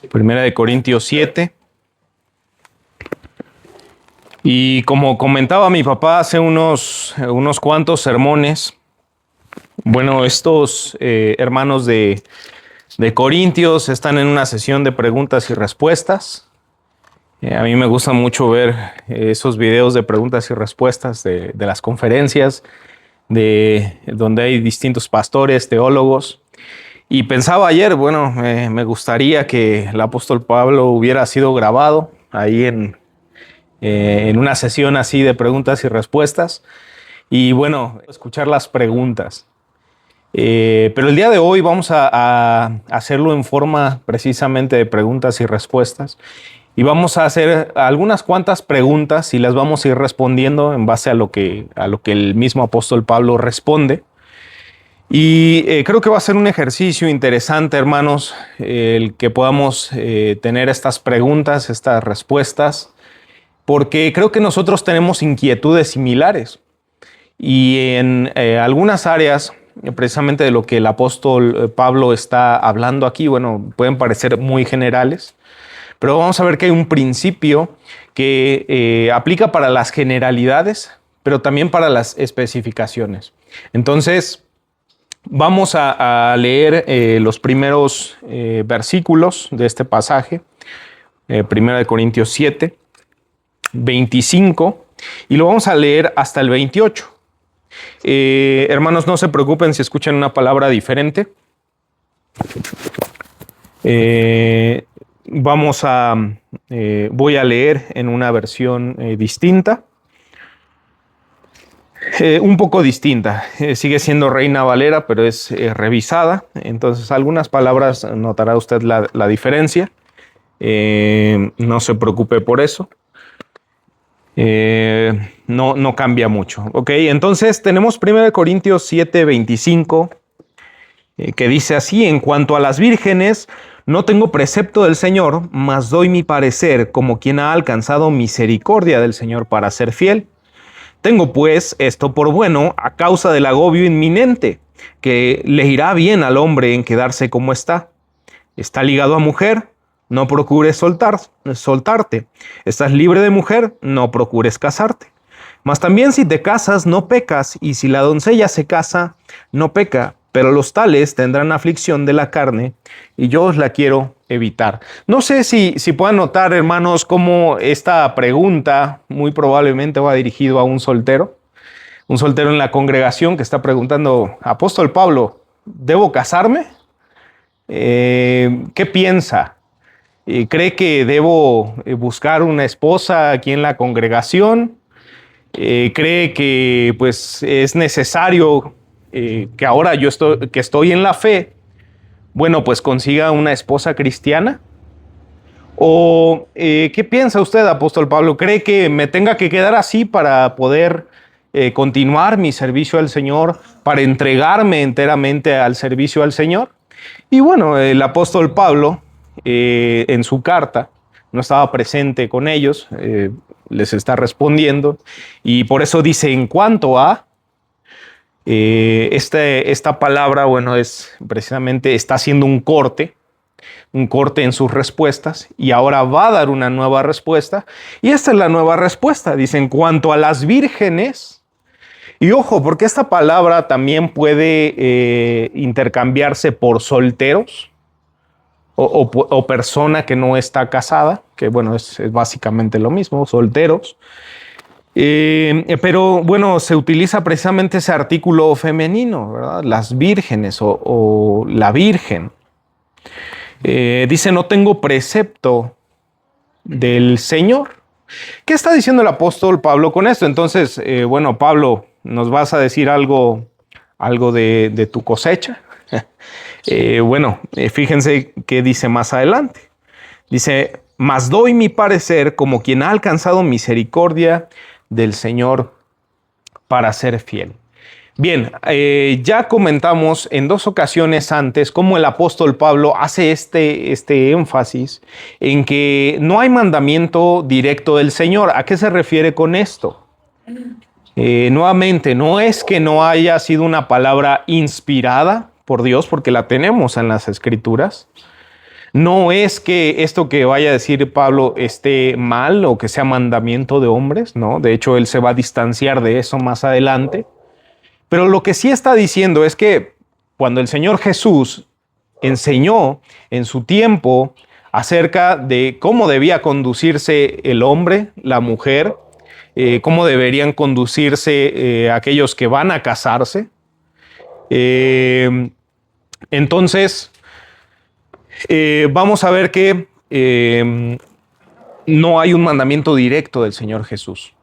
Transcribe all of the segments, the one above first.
Primera de Corintios 7. Y como comentaba mi papá hace unos cuantos sermones, bueno, estos hermanos de Corintios están en una sesión de preguntas y respuestas. A mí me gusta mucho ver esos videos de preguntas y respuestas de las conferencias, donde hay distintos pastores, teólogos. Y pensaba ayer, bueno, me gustaría que el apóstol Pablo hubiera sido grabado ahí en una sesión así de preguntas y respuestas. Y bueno, escuchar las preguntas. Pero el día de hoy vamos a hacerlo en forma precisamente de preguntas y respuestas. Y vamos a hacer algunas cuantas preguntas y las vamos a ir respondiendo en base a lo que el mismo apóstol Pablo responde. Y creo que va a ser un ejercicio interesante, hermanos, el que podamos tener estas preguntas, estas respuestas, porque creo que nosotros tenemos inquietudes similares. Y en algunas áreas, precisamente de lo que el apóstol Pablo está hablando aquí, bueno, pueden parecer muy generales, pero vamos a ver que hay un principio que aplica para las generalidades, pero también para las especificaciones. Entonces, vamos a leer los primeros versículos de este pasaje, 1 Corintios 7, 25, y lo vamos a leer hasta el 28. Hermanos, no se preocupen si escuchan una palabra diferente. Voy a leer en una versión distinta. Un poco distinta. Sigue siendo Reina Valera, pero es revisada. Entonces, algunas palabras notará usted la diferencia. No se preocupe por eso. No cambia mucho. Ok, entonces tenemos 1 Corintios 7, 25, que dice así: en cuanto a las vírgenes, no tengo precepto del Señor, mas doy mi parecer como quien ha alcanzado misericordia del Señor para ser fiel. Tengo pues esto por bueno a causa del agobio inminente, que le irá bien al hombre en quedarse como está. Está ligado a mujer, no procures soltarte. Estás libre de mujer, no procures casarte. Mas también si te casas, no pecas, y si la doncella se casa, no peca. Pero los tales tendrán aflicción de la carne, y yo os la quiero evitar. No sé si puedan notar, hermanos, cómo esta pregunta muy probablemente va dirigido a un soltero en la congregación que está preguntando: Apóstol Pablo, ¿debo casarme? ¿Qué piensa? ¿Cree que debo buscar una esposa aquí en la congregación? ¿Cree que pues es necesario que ahora que estoy en la fe, bueno, pues consiga una esposa cristiana? ¿O qué piensa usted, apóstol Pablo? ¿Cree que me tenga que quedar así para poder continuar mi servicio al Señor, para entregarme enteramente al servicio al Señor? Y bueno, el apóstol Pablo, en su carta, no estaba presente con ellos, les está respondiendo, y por eso dice: en cuanto a, esta palabra, bueno, es precisamente, está haciendo un corte en sus respuestas, y ahora va a dar una nueva respuesta, y esta es la nueva respuesta. Dice: en cuanto a las vírgenes. Y ojo, porque esta palabra también puede intercambiarse por solteros o persona que no está casada, que bueno, es básicamente lo mismo, solteros. Pero bueno, se utiliza precisamente ese artículo femenino, ¿verdad? Las vírgenes o la virgen. Dice: no tengo precepto del Señor. ¿Qué está diciendo el apóstol Pablo con esto? Entonces, bueno, Pablo, ¿nos vas a decir algo de tu cosecha? Fíjense qué dice más adelante. Dice: mas doy mi parecer como quien ha alcanzado misericordia del Señor para ser fiel. Bien, ya comentamos en 2 ocasiones antes cómo el apóstol Pablo hace este énfasis en que no hay mandamiento directo del Señor. ¿A qué se refiere con esto? Nuevamente, no es que no haya sido una palabra inspirada por Dios, porque la tenemos en las Escrituras. No es que esto que vaya a decir Pablo esté mal o que sea mandamiento de hombres, ¿no? De hecho, él se va a distanciar de eso más adelante. Pero lo que sí está diciendo es que cuando el Señor Jesús enseñó en su tiempo acerca de cómo debía conducirse el hombre, la mujer, cómo deberían conducirse aquellos que van a casarse. Entonces, vamos a ver que no hay un mandamiento directo del Señor Jesús.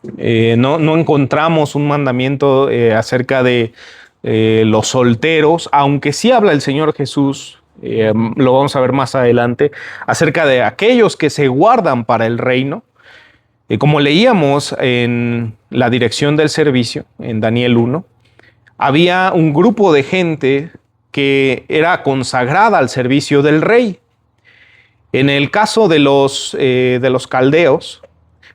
No encontramos un mandamiento acerca de los solteros, aunque sí habla el Señor Jesús, lo vamos a ver más adelante, acerca de aquellos que se guardan para el reino. Como leíamos en la dirección del servicio, en Daniel 1, había un grupo de gente que era consagrada al servicio del rey. En el caso de los caldeos,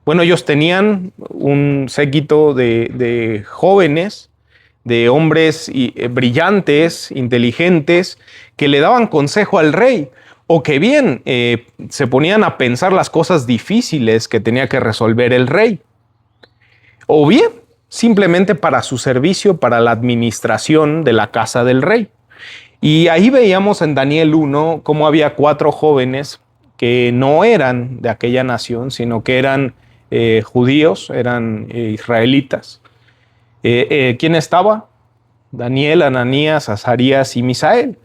bueno, ellos tenían un séquito de jóvenes, de hombres brillantes, inteligentes, que le daban consejo al rey, o que bien se ponían a pensar las cosas difíciles que tenía que resolver el rey, o bien simplemente para su servicio, para la administración de la casa del rey. Y ahí veíamos en Daniel 1 cómo había 4 jóvenes que no eran de aquella nación, sino que eran judíos, eran israelitas. ¿Quién estaba? Daniel, Ananías, Azarías y Misael.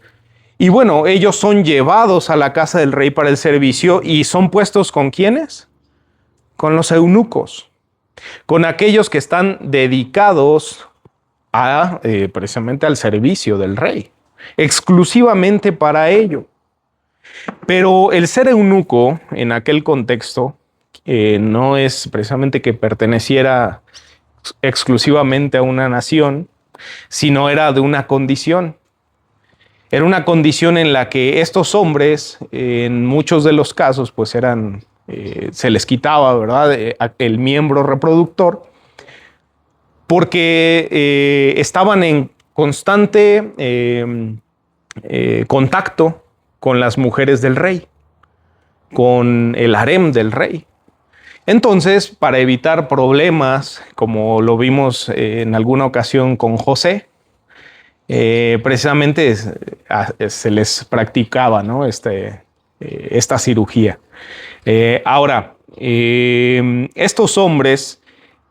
Y bueno, ellos son llevados a la casa del rey para el servicio y son puestos ¿con quiénes? Con los eunucos, con aquellos que están dedicados a, precisamente al servicio del rey, exclusivamente para ello. Pero el ser eunuco en aquel contexto no es precisamente que perteneciera exclusivamente a una nación, sino era de una condición. Era una condición en la que estos hombres, en muchos de los casos, pues eran, se les quitaba, ¿verdad?, el miembro reproductor, porque estaban en constante contacto con las mujeres del rey, con el harem del rey. Entonces, para evitar problemas, como lo vimos en alguna ocasión con José, precisamente se les practicaba, ¿no?, esta cirugía. Ahora, estos hombres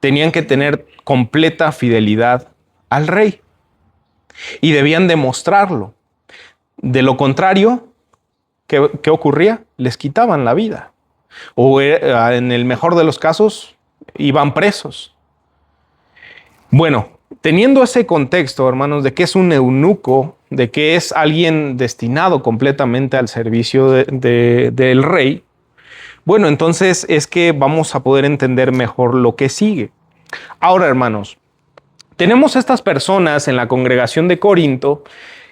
tenían que tener completa fidelidad al rey y debían demostrarlo. De lo contrario, ¿qué ocurría? Les quitaban la vida. O en el mejor de los casos, iban presos. Bueno, teniendo ese contexto, hermanos, de que es un eunuco, de que es alguien destinado completamente al servicio del rey, bueno, entonces es que vamos a poder entender mejor lo que sigue. Ahora, hermanos, tenemos estas personas en la congregación de Corinto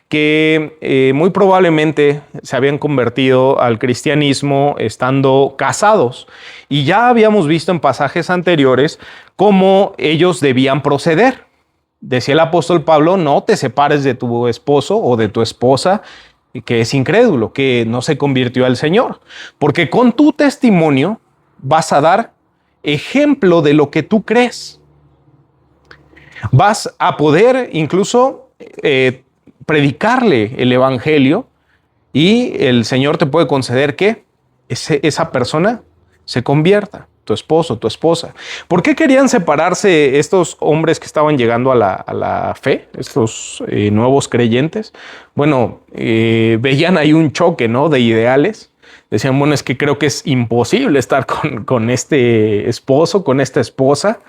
que muy probablemente se habían convertido al cristianismo estando casados. Y ya habíamos visto en pasajes anteriores cómo ellos debían proceder. Decía el apóstol Pablo, no te separes de tu esposo o de tu esposa que es incrédulo, que no se convirtió al Señor. Porque con tu testimonio vas a dar ejemplo de lo que tú crees. Vas a poder incluso predicarle el evangelio y el Señor te puede conceder que esa persona se convierta, tu esposo, tu esposa. ¿Por qué querían separarse estos hombres que estaban llegando a la fe, estos nuevos creyentes? Bueno, veían ahí un choque, ¿no?, de ideales. Decían, bueno, es que creo que es imposible estar con este esposo, con esta esposa,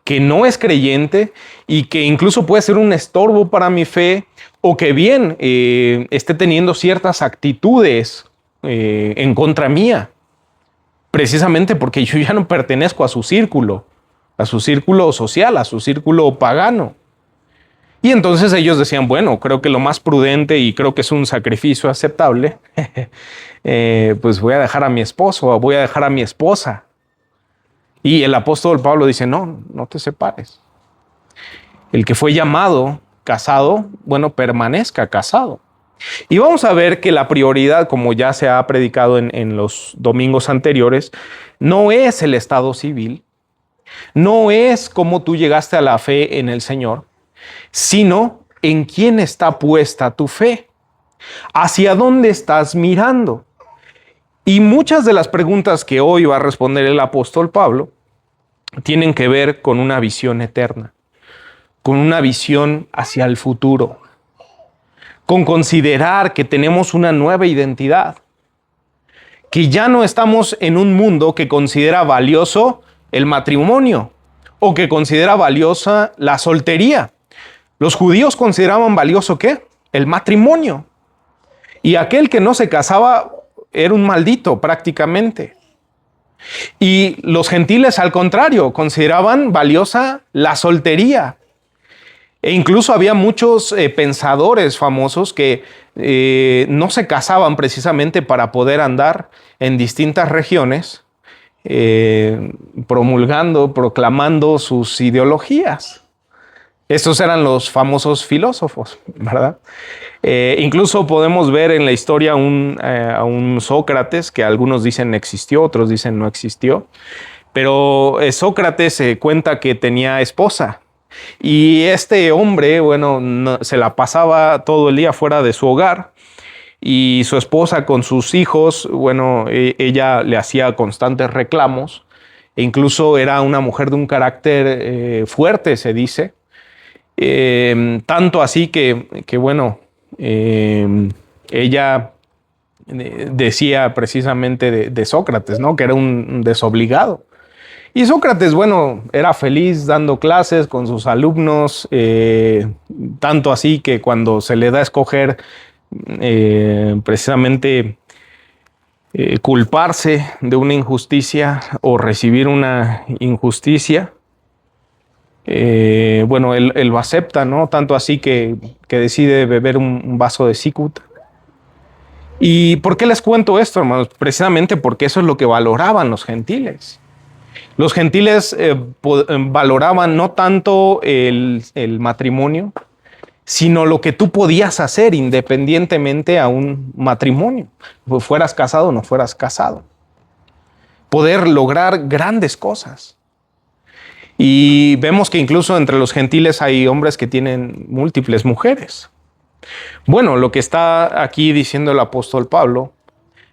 que no es creyente y que incluso puede ser un estorbo para mi fe, o que bien esté teniendo ciertas actitudes en contra mía, precisamente porque yo ya no pertenezco a su círculo social, a su círculo pagano. Y entonces ellos decían, bueno, creo que lo más prudente y creo que es un sacrificio aceptable, pues voy a dejar a mi esposo o voy a dejar a mi esposa. Y el apóstol Pablo dice, no te separes. El que fue llamado, casado, bueno, permanezca casado. Y vamos a ver que la prioridad, como ya se ha predicado en los domingos anteriores, no es el estado civil, no es cómo tú llegaste a la fe en el Señor, sino en quién está puesta tu fe, hacia dónde estás mirando. Y muchas de las preguntas que hoy va a responder el apóstol Pablo tienen que ver con una visión eterna, con una visión hacia el futuro, con considerar que tenemos una nueva identidad, que ya no estamos en un mundo que considera valioso el matrimonio o que considera valiosa la soltería. Los judíos consideraban valioso ¿qué? El matrimonio. Y aquel que no se casaba era un maldito prácticamente. Y los gentiles, al contrario, consideraban valiosa la soltería. E incluso había muchos pensadores famosos que no se casaban precisamente para poder andar en distintas regiones promulgando, proclamando sus ideologías. Estos eran los famosos filósofos, ¿verdad? Incluso podemos ver en la historia a un Sócrates, que algunos dicen existió, otros dicen no existió. Pero Sócrates se cuenta que tenía esposa. Y este hombre, bueno, se la pasaba todo el día fuera de su hogar. Y su esposa con sus hijos, bueno, ella le hacía constantes reclamos. E incluso era una mujer de un carácter fuerte, se dice. Tanto así que bueno, ella decía precisamente de Sócrates, ¿no? Que era un desobligado. Y Sócrates, bueno, era feliz dando clases con sus alumnos, tanto así que cuando se le da a escoger precisamente culparse de una injusticia o recibir una injusticia, bueno, él lo acepta, ¿no? Tanto así que decide beber un vaso de cicuta. ¿Y por qué les cuento esto, hermanos? Precisamente porque eso es lo que valoraban los gentiles. Los gentiles valoraban no tanto el matrimonio, sino lo que tú podías hacer independientemente a un matrimonio, fueras casado o no fueras casado. Poder lograr grandes cosas. Y vemos que incluso entre los gentiles hay hombres que tienen múltiples mujeres. Bueno, lo que está aquí diciendo el apóstol Pablo,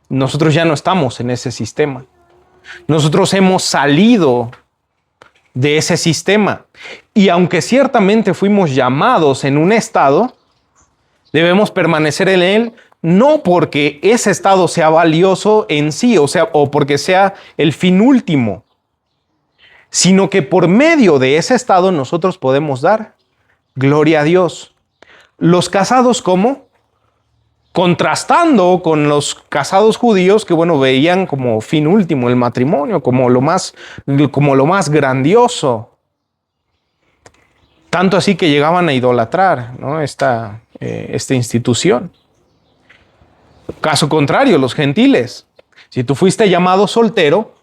nosotros ya no estamos en ese sistema. Nosotros hemos salido de ese sistema. Y aunque ciertamente fuimos llamados en un estado, debemos permanecer en él, no porque ese estado sea valioso en sí, o porque sea el fin último, sino que por medio de ese estado nosotros podemos dar gloria a Dios. Los casados, ¿cómo? Contrastando con los casados judíos que, bueno, veían como fin último el matrimonio, como lo más grandioso. Tanto así que llegaban a idolatrar, ¿no? esta institución. Caso contrario, los gentiles. Si tú fuiste llamado soltero,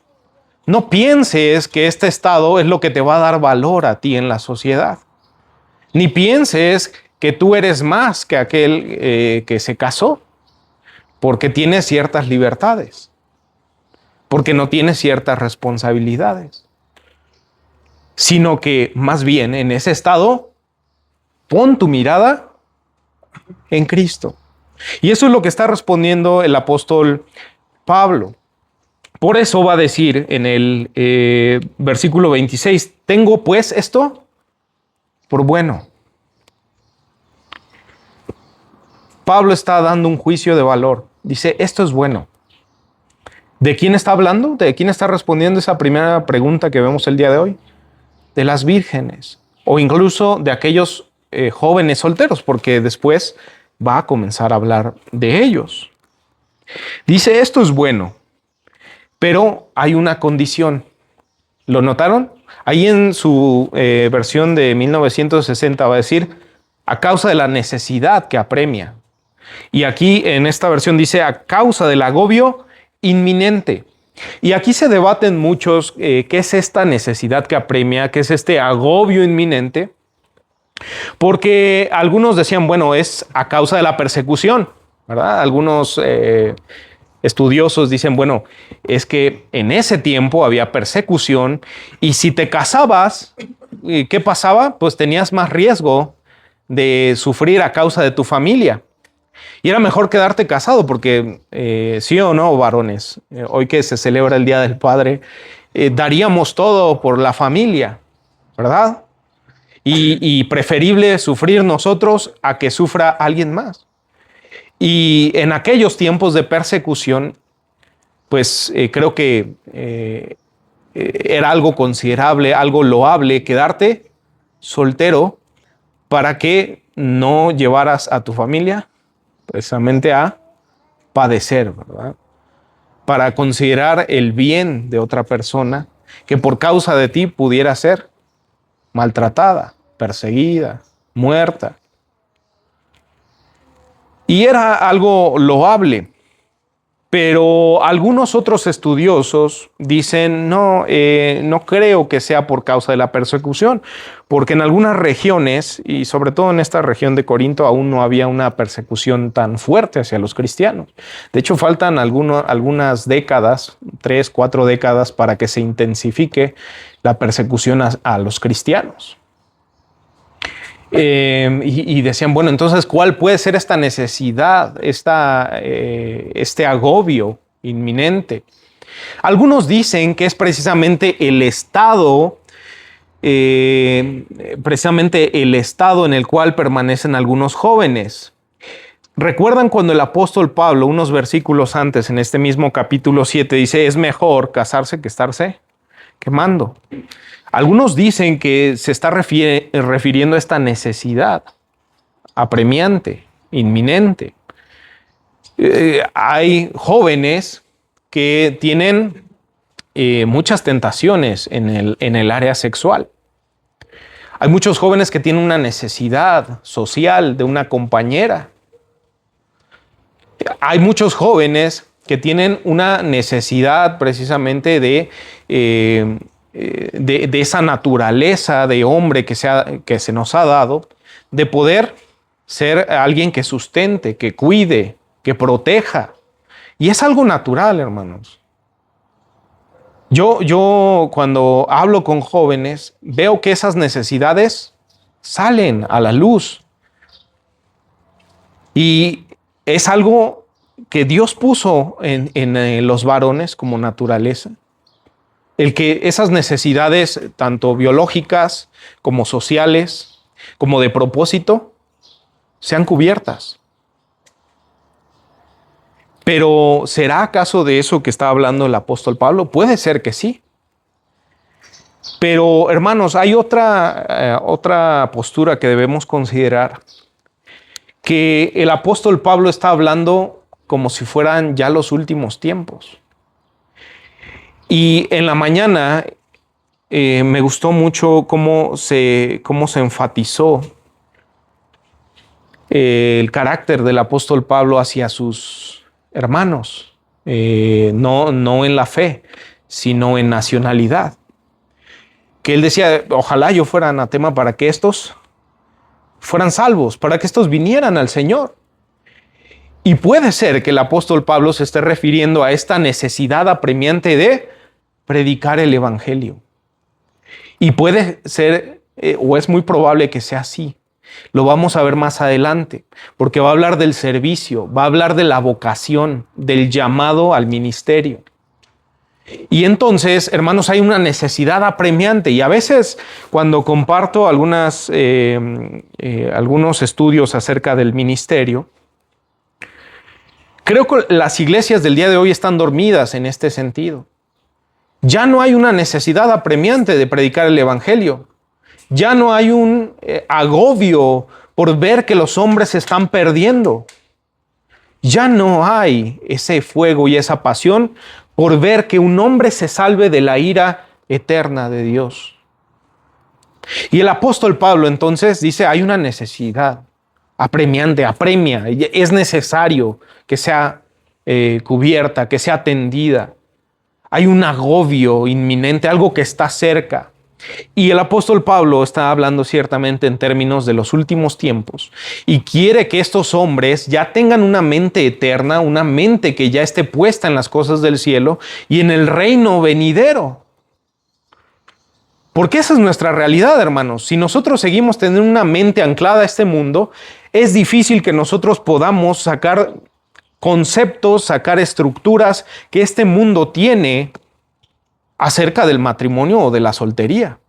no pienses que este estado es lo que te va a dar valor a ti en la sociedad. Ni pienses que tú eres más que aquel que se casó, porque tienes ciertas libertades, porque no tienes ciertas responsabilidades, sino que más bien en ese estado pon tu mirada en Cristo. Y eso es lo que está respondiendo el apóstol Pablo. Por eso va a decir en el versículo 26, tengo pues esto por bueno. Pablo está dando un juicio de valor. Dice, esto es bueno. ¿De quién está hablando? ¿De quién está respondiendo esa primera pregunta que vemos el día de hoy? De las vírgenes o incluso de aquellos jóvenes solteros, porque después va a comenzar a hablar de ellos. Dice, esto es bueno, pero hay una condición. ¿Lo notaron? Ahí en su versión de 1960 va a decir, a causa de la necesidad que apremia. Y aquí en esta versión dice, a causa del agobio inminente. Y aquí se debaten muchos qué es esta necesidad que apremia, qué es este agobio inminente. Porque algunos decían, bueno, es a causa de la persecución, ¿verdad? Algunos estudiosos dicen, bueno, es que en ese tiempo había persecución y si te casabas, ¿qué pasaba? Pues tenías más riesgo de sufrir a causa de tu familia. Y era mejor quedarte casado porque, sí o no, varones, hoy que se celebra el Día del Padre, daríamos todo por la familia, ¿verdad? Y preferible sufrir nosotros a que sufra alguien más. Y en aquellos tiempos de persecución, pues creo que era algo considerable, algo loable, quedarte soltero para que no llevaras a tu familia precisamente a padecer, ¿verdad? Para considerar el bien de otra persona que por causa de ti pudiera ser maltratada, perseguida, muerta. Y era algo loable, pero algunos otros estudiosos dicen, no, no creo que sea por causa de la persecución, porque en algunas regiones, y sobre todo en esta región de Corinto, aún no había una persecución tan fuerte hacia los cristianos. De hecho, faltan algunas décadas, 3, 4 décadas, para que se intensifique la persecución a los cristianos. Y decían, bueno, entonces, ¿cuál puede ser esta necesidad, este agobio inminente? Algunos dicen que es precisamente el estado en el cual permanecen algunos jóvenes. ¿Recuerdan cuando el apóstol Pablo, unos versículos antes, en este mismo capítulo 7, dice, es mejor casarse que estarse quemando? Algunos dicen que se está refiriendo a esta necesidad apremiante, inminente. Hay jóvenes que tienen muchas tentaciones en el área sexual. Hay muchos jóvenes que tienen una necesidad social de una compañera. Hay muchos jóvenes que tienen una necesidad precisamente de esa naturaleza de hombre que se nos ha dado, de poder ser alguien que sustente, que cuide, que proteja. Y es algo natural, hermanos. Yo cuando hablo con jóvenes, veo que esas necesidades salen a la luz. Y es algo que Dios puso en los varones como naturaleza. El que esas necesidades, tanto biológicas como sociales, como de propósito, sean cubiertas. Pero ¿será acaso de eso que está hablando el apóstol Pablo? Puede ser que sí. Pero, hermanos, hay otra postura que debemos considerar, que el apóstol Pablo está hablando como si fueran ya los últimos tiempos. Y en la mañana me gustó mucho cómo se enfatizó el carácter del apóstol Pablo hacia sus hermanos, no en la fe, sino en nacionalidad. Que él decía, ojalá yo fuera anatema para que estos fueran salvos, para que estos vinieran al Señor. Y puede ser que el apóstol Pablo se esté refiriendo a esta necesidad apremiante de predicar el evangelio. Y puede ser, o es muy probable que sea así. Lo vamos a ver más adelante, porque va a hablar del servicio, va a hablar de la vocación, del llamado al ministerio. Y entonces, hermanos, hay una necesidad apremiante. Y a veces, cuando comparto algunos estudios acerca del ministerio, creo que las iglesias del día de hoy están dormidas en este sentido. Ya no hay una necesidad apremiante de predicar el evangelio. Ya no hay un agobio por ver que los hombres se están perdiendo. Ya no hay ese fuego y esa pasión por ver que un hombre se salve de la ira eterna de Dios. Y el apóstol Pablo entonces dice, hay una necesidad apremia, es necesario que sea cubierta, que sea atendida. Hay un agobio inminente, algo que está cerca. Y el apóstol Pablo está hablando ciertamente en términos de los últimos tiempos y quiere que estos hombres ya tengan una mente eterna, una mente que ya esté puesta en las cosas del cielo y en el reino venidero. Porque esa es nuestra realidad, hermanos. Si nosotros seguimos teniendo una mente anclada a este mundo, es difícil que nosotros podamos sacar conceptos, sacar estructuras que este mundo tiene acerca del matrimonio o de la soltería,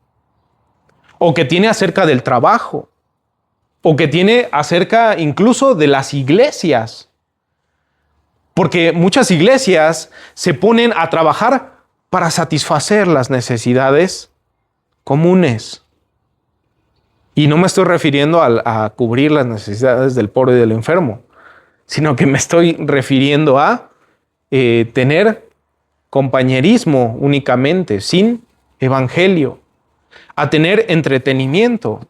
o que tiene acerca del trabajo, o que tiene acerca incluso de las iglesias. Porque muchas iglesias se ponen a trabajar para satisfacer las necesidades comunes. Y no me estoy refiriendo a cubrir las necesidades del pobre y del enfermo, sino que me estoy refiriendo a tener compañerismo únicamente, sin evangelio, a tener entretenimiento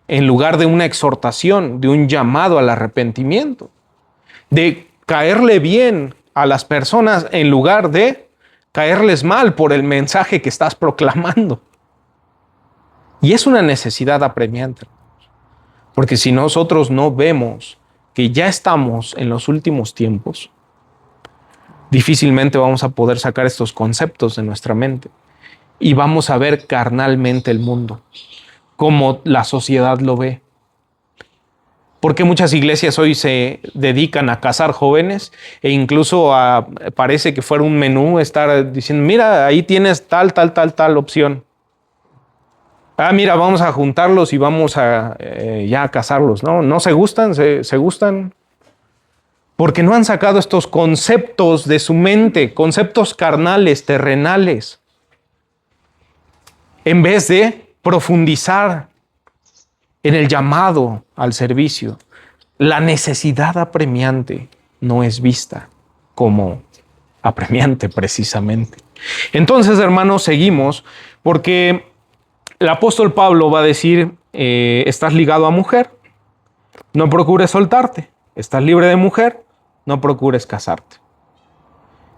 en lugar de una exhortación, de un llamado al arrepentimiento, de caerle bien a las personas en lugar de caerles mal por el mensaje que estás proclamando. Y es una necesidad apremiante, porque si nosotros no vemos que ya estamos en los últimos tiempos, difícilmente vamos a poder sacar estos conceptos de nuestra mente y vamos a ver carnalmente el mundo, como la sociedad lo ve. Porque muchas iglesias hoy se dedican a casar jóvenes e incluso parece que fuera un menú estar diciendo, mira, ahí tienes tal opción. Mira, vamos a juntarlos y vamos a ya a casarlos. No se gustan, se gustan. Porque no han sacado estos conceptos de su mente, conceptos carnales, terrenales, en vez de profundizar en el llamado al servicio. La necesidad apremiante no es vista como apremiante precisamente. Entonces, hermanos, seguimos porque el apóstol Pablo va a decir, estás ligado a mujer, no procures soltarte, estás libre de mujer, no procures casarte.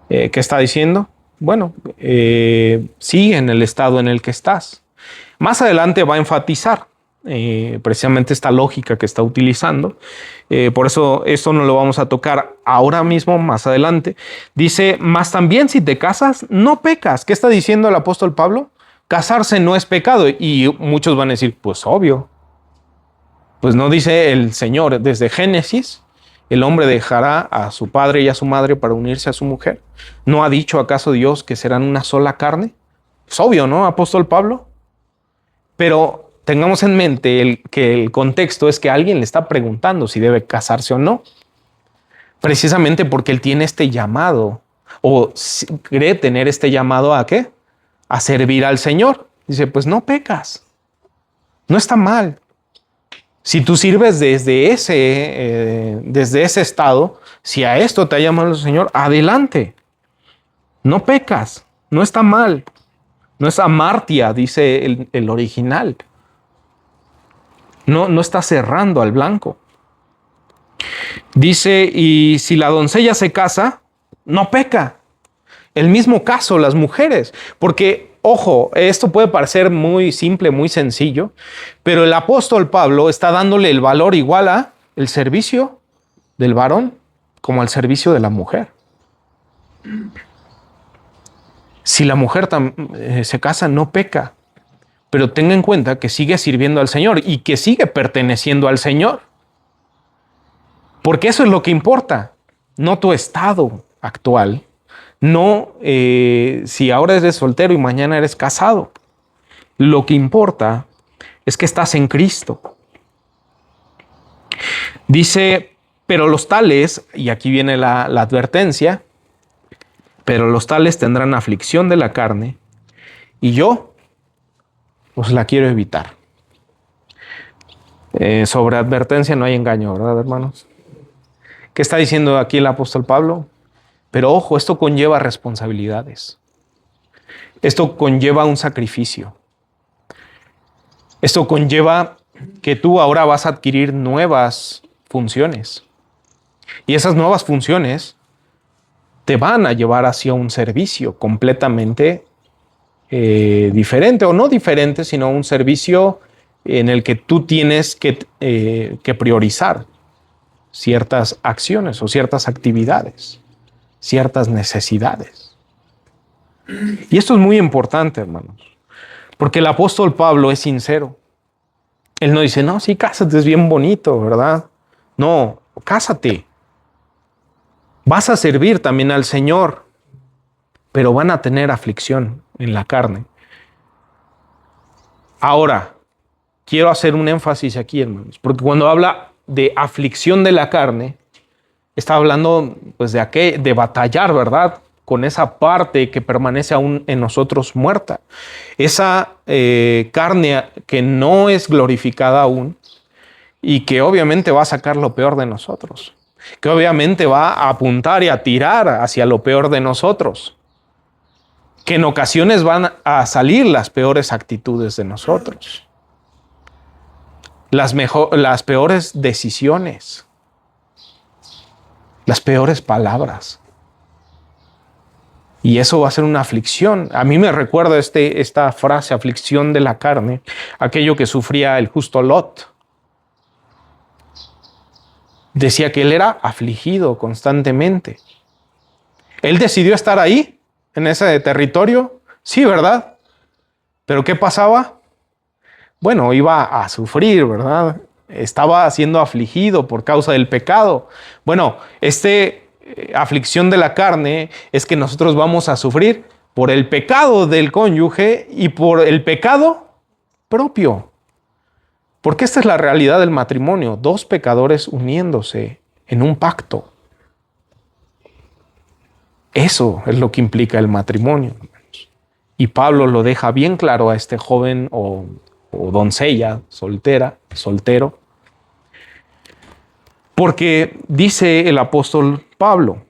¿Qué está diciendo? Bueno, sigue en el estado en el que estás. Más adelante va a enfatizar precisamente esta lógica que está utilizando. Por eso esto no lo vamos a tocar ahora mismo, más adelante. Dice, mas también si te casas, no pecas. ¿Qué está diciendo el apóstol Pablo? Casarse no es pecado. Y muchos van a decir, pues obvio. Pues no dice el Señor desde Génesis, el hombre dejará a su padre y a su madre para unirse a su mujer. ¿No ha dicho acaso Dios que serán una sola carne? Es obvio, ¿no, apóstol Pablo? Pero tengamos en mente que el contexto es que alguien le está preguntando si debe casarse o no. Precisamente porque él tiene este llamado, o cree tener este llamado ¿a qué? A servir al Señor. Dice, pues no pecas. No está mal. Si tú sirves desde ese estado, si a esto te ha llamado el Señor, adelante. No pecas, no está mal. No es amartia, dice el original. No está cerrando al blanco. Dice, y si la doncella se casa, no peca. El mismo caso las mujeres, porque ojo, esto puede parecer muy simple, muy sencillo, pero el apóstol Pablo está dándole el valor igual a el servicio del varón como al servicio de la mujer. Si la mujer se casa, no peca, pero tenga en cuenta que sigue sirviendo al Señor y que sigue perteneciendo al Señor. Porque eso es lo que importa, no tu estado actual. No si ahora eres soltero y mañana eres casado. Lo que importa es que estás en Cristo. Dice, pero los tales, y aquí viene la advertencia, pero los tales tendrán aflicción de la carne y yo pues la quiero evitar. Sobre advertencia no hay engaño, ¿verdad, hermanos? ¿Qué está diciendo aquí el apóstol Pablo? Pero ojo, esto conlleva responsabilidades. Esto conlleva un sacrificio. Esto conlleva que tú ahora vas a adquirir nuevas funciones. Y esas nuevas funciones te van a llevar hacia un servicio completamente diferente, o no diferente, sino un servicio en el que tú tienes que priorizar ciertas acciones o ciertas actividades, ciertas necesidades. Y esto es muy importante, hermanos, porque el apóstol Pablo es sincero. Él no dice, no, sí, cásate, es bien bonito, ¿verdad? No, cásate. Vas a servir también al Señor, pero van a tener aflicción en la carne. Ahora, quiero hacer un énfasis aquí, hermanos, porque cuando habla de aflicción de la carne, está hablando pues de batallar, ¿verdad? Con esa parte que permanece aún en nosotros muerta. Esa carne que no es glorificada aún y que obviamente va a sacar lo peor de nosotros. Que obviamente va a apuntar y a tirar hacia lo peor de nosotros. Que en ocasiones van a salir las peores actitudes de nosotros. Las peores decisiones. Las peores palabras. Y eso va a ser una aflicción. A mí me recuerda esta frase, aflicción de la carne, aquello que sufría el justo Lot. Decía que él era afligido constantemente. Él decidió estar ahí, en ese territorio. Sí, ¿verdad? Pero ¿qué pasaba? Bueno, iba a sufrir, ¿verdad? Estaba siendo afligido por causa del pecado. Bueno, aflicción de la carne es que nosotros vamos a sufrir por el pecado del cónyuge y por el pecado propio. Porque esta es la realidad del matrimonio, dos pecadores uniéndose en un pacto. Eso es lo que implica el matrimonio. Y Pablo lo deja bien claro a este joven o doncella, soltero. Porque dice el apóstol Pablo,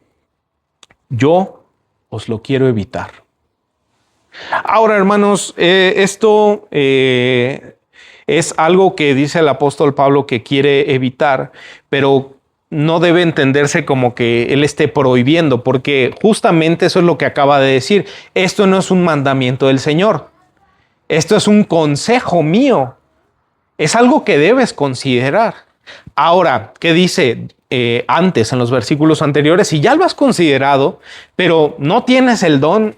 yo os lo quiero evitar. Ahora, hermanos, esto es algo que dice el apóstol Pablo que quiere evitar, pero no debe entenderse como que él esté prohibiendo, porque justamente eso es lo que acaba de decir. Esto no es un mandamiento del Señor. Esto es un consejo mío. Es algo que debes considerar. Ahora, ¿qué dice antes en los versículos anteriores? Si ya lo has considerado, pero no tienes el don,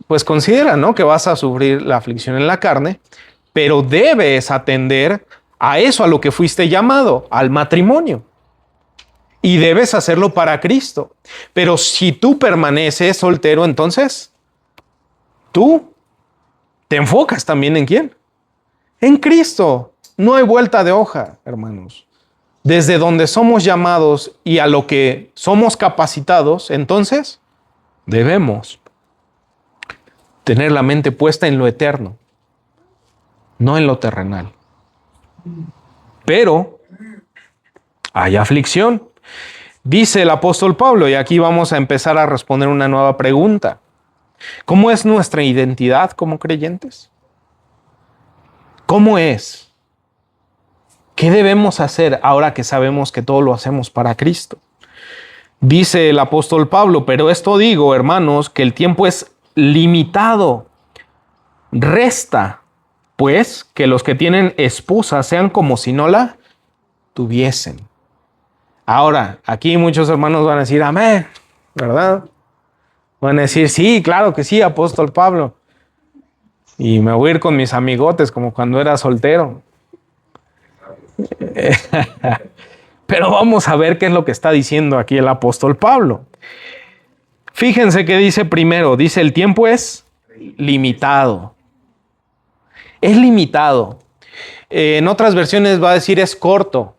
pues considera, ¿no?, que vas a sufrir la aflicción en la carne, pero debes atender a eso, a lo que fuiste llamado, al matrimonio. Y debes hacerlo para Cristo. Pero si tú permaneces soltero, entonces tú te enfocas también ¿en quién? En Cristo. No hay vuelta de hoja, hermanos. Desde donde somos llamados y a lo que somos capacitados, entonces debemos tener la mente puesta en lo eterno, no en lo terrenal. Pero hay aflicción. Dice el apóstol Pablo, y aquí vamos a empezar a responder una nueva pregunta. ¿Cómo es nuestra identidad como creyentes? ¿Cómo es? ¿Qué debemos hacer ahora que sabemos que todo lo hacemos para Cristo? Dice el apóstol Pablo, pero esto digo, hermanos, que el tiempo es limitado. Resta, pues, que los que tienen esposa sean como si no la tuviesen. Ahora, aquí muchos hermanos van a decir, amén, ¿verdad? Van a decir, sí, claro que sí, apóstol Pablo. Y me voy a ir con mis amigotes como cuando era soltero. Pero vamos a ver qué es lo que está diciendo aquí el apóstol Pablo. Fíjense que dice primero, dice el tiempo es limitado. Es limitado. En otras versiones va a decir es corto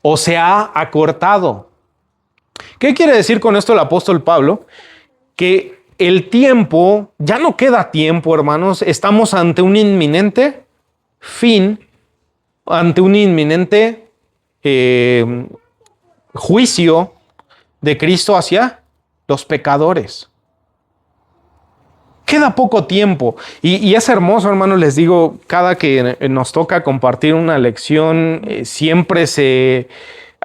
o se ha acortado. ¿Qué quiere decir con esto el apóstol Pablo? Que el tiempo, ya no queda tiempo, hermanos. Estamos ante un inminente fin, ante un inminente juicio de Cristo hacia los pecadores. Queda poco tiempo y es hermoso, hermanos, les digo, cada que nos toca compartir una lección, siempre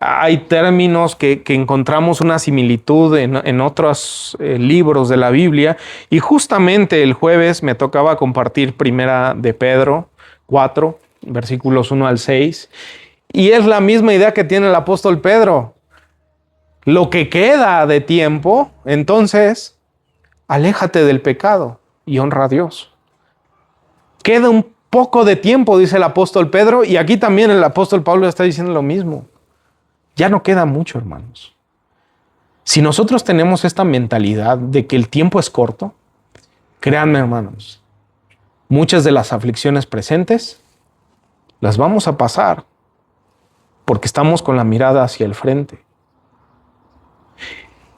hay términos que encontramos una similitud en otros libros de la Biblia. Y justamente el jueves me tocaba compartir Primera de Pedro 4, versículos 1 al 6. Y es la misma idea que tiene el apóstol Pedro. Lo que queda de tiempo, entonces, aléjate del pecado y honra a Dios. Queda un poco de tiempo, dice el apóstol Pedro, y aquí también el apóstol Pablo está diciendo lo mismo. Ya no queda mucho, hermanos. Si nosotros tenemos esta mentalidad de que el tiempo es corto, créanme, hermanos, muchas de las aflicciones presentes las vamos a pasar porque estamos con la mirada hacia el frente.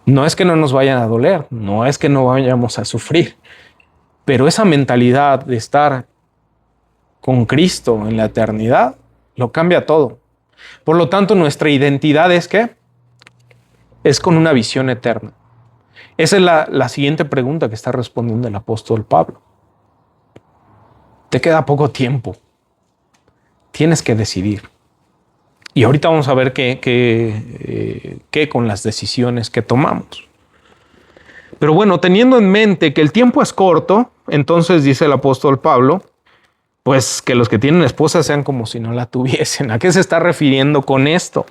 No es que no nos vayan a doler, no es que no vayamos a sufrir, pero esa mentalidad de estar con Cristo en la eternidad lo cambia todo. Por lo tanto, nuestra identidad es ¿qué? Es con una visión eterna. Esa es la siguiente pregunta que está respondiendo el apóstol Pablo. Te queda poco tiempo. Tienes que decidir. Y ahorita vamos a ver qué con las decisiones que tomamos. Pero bueno, teniendo en mente que el tiempo es corto, entonces dice el apóstol Pablo, pues que los que tienen esposa sean como si no la tuviesen. ¿A qué se está refiriendo con esto?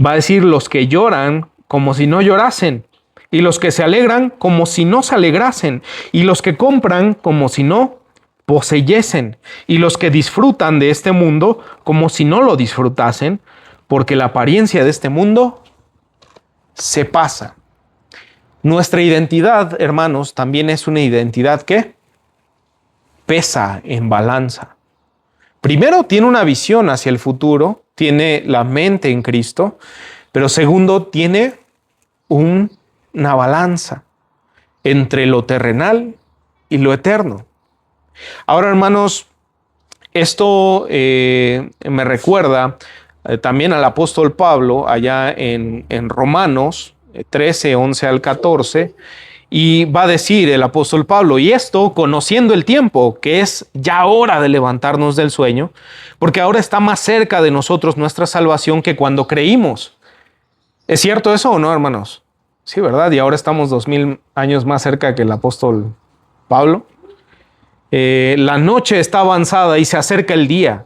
Va a decir los que lloran como si no llorasen, y los que se alegran como si no se alegrasen, y los que compran como si no poseyesen, y los que disfrutan de este mundo como si no lo disfrutasen, porque la apariencia de este mundo se pasa. Nuestra identidad, hermanos, también es una identidad que pesa en balanza. Primero, tiene una visión hacia el futuro, tiene la mente en Cristo, pero segundo, tiene una balanza entre lo terrenal y lo eterno. Ahora, hermanos, esto me recuerda también al apóstol Pablo allá en Romanos 13, 11 al 14, y va a decir el apóstol Pablo, y esto conociendo el tiempo, que es ya hora de levantarnos del sueño, porque ahora está más cerca de nosotros nuestra salvación que cuando creímos. ¿Es cierto eso o no, hermanos? Sí, ¿verdad? Y ahora estamos 2000 años más cerca que el apóstol Pablo. La noche está avanzada y se acerca el día.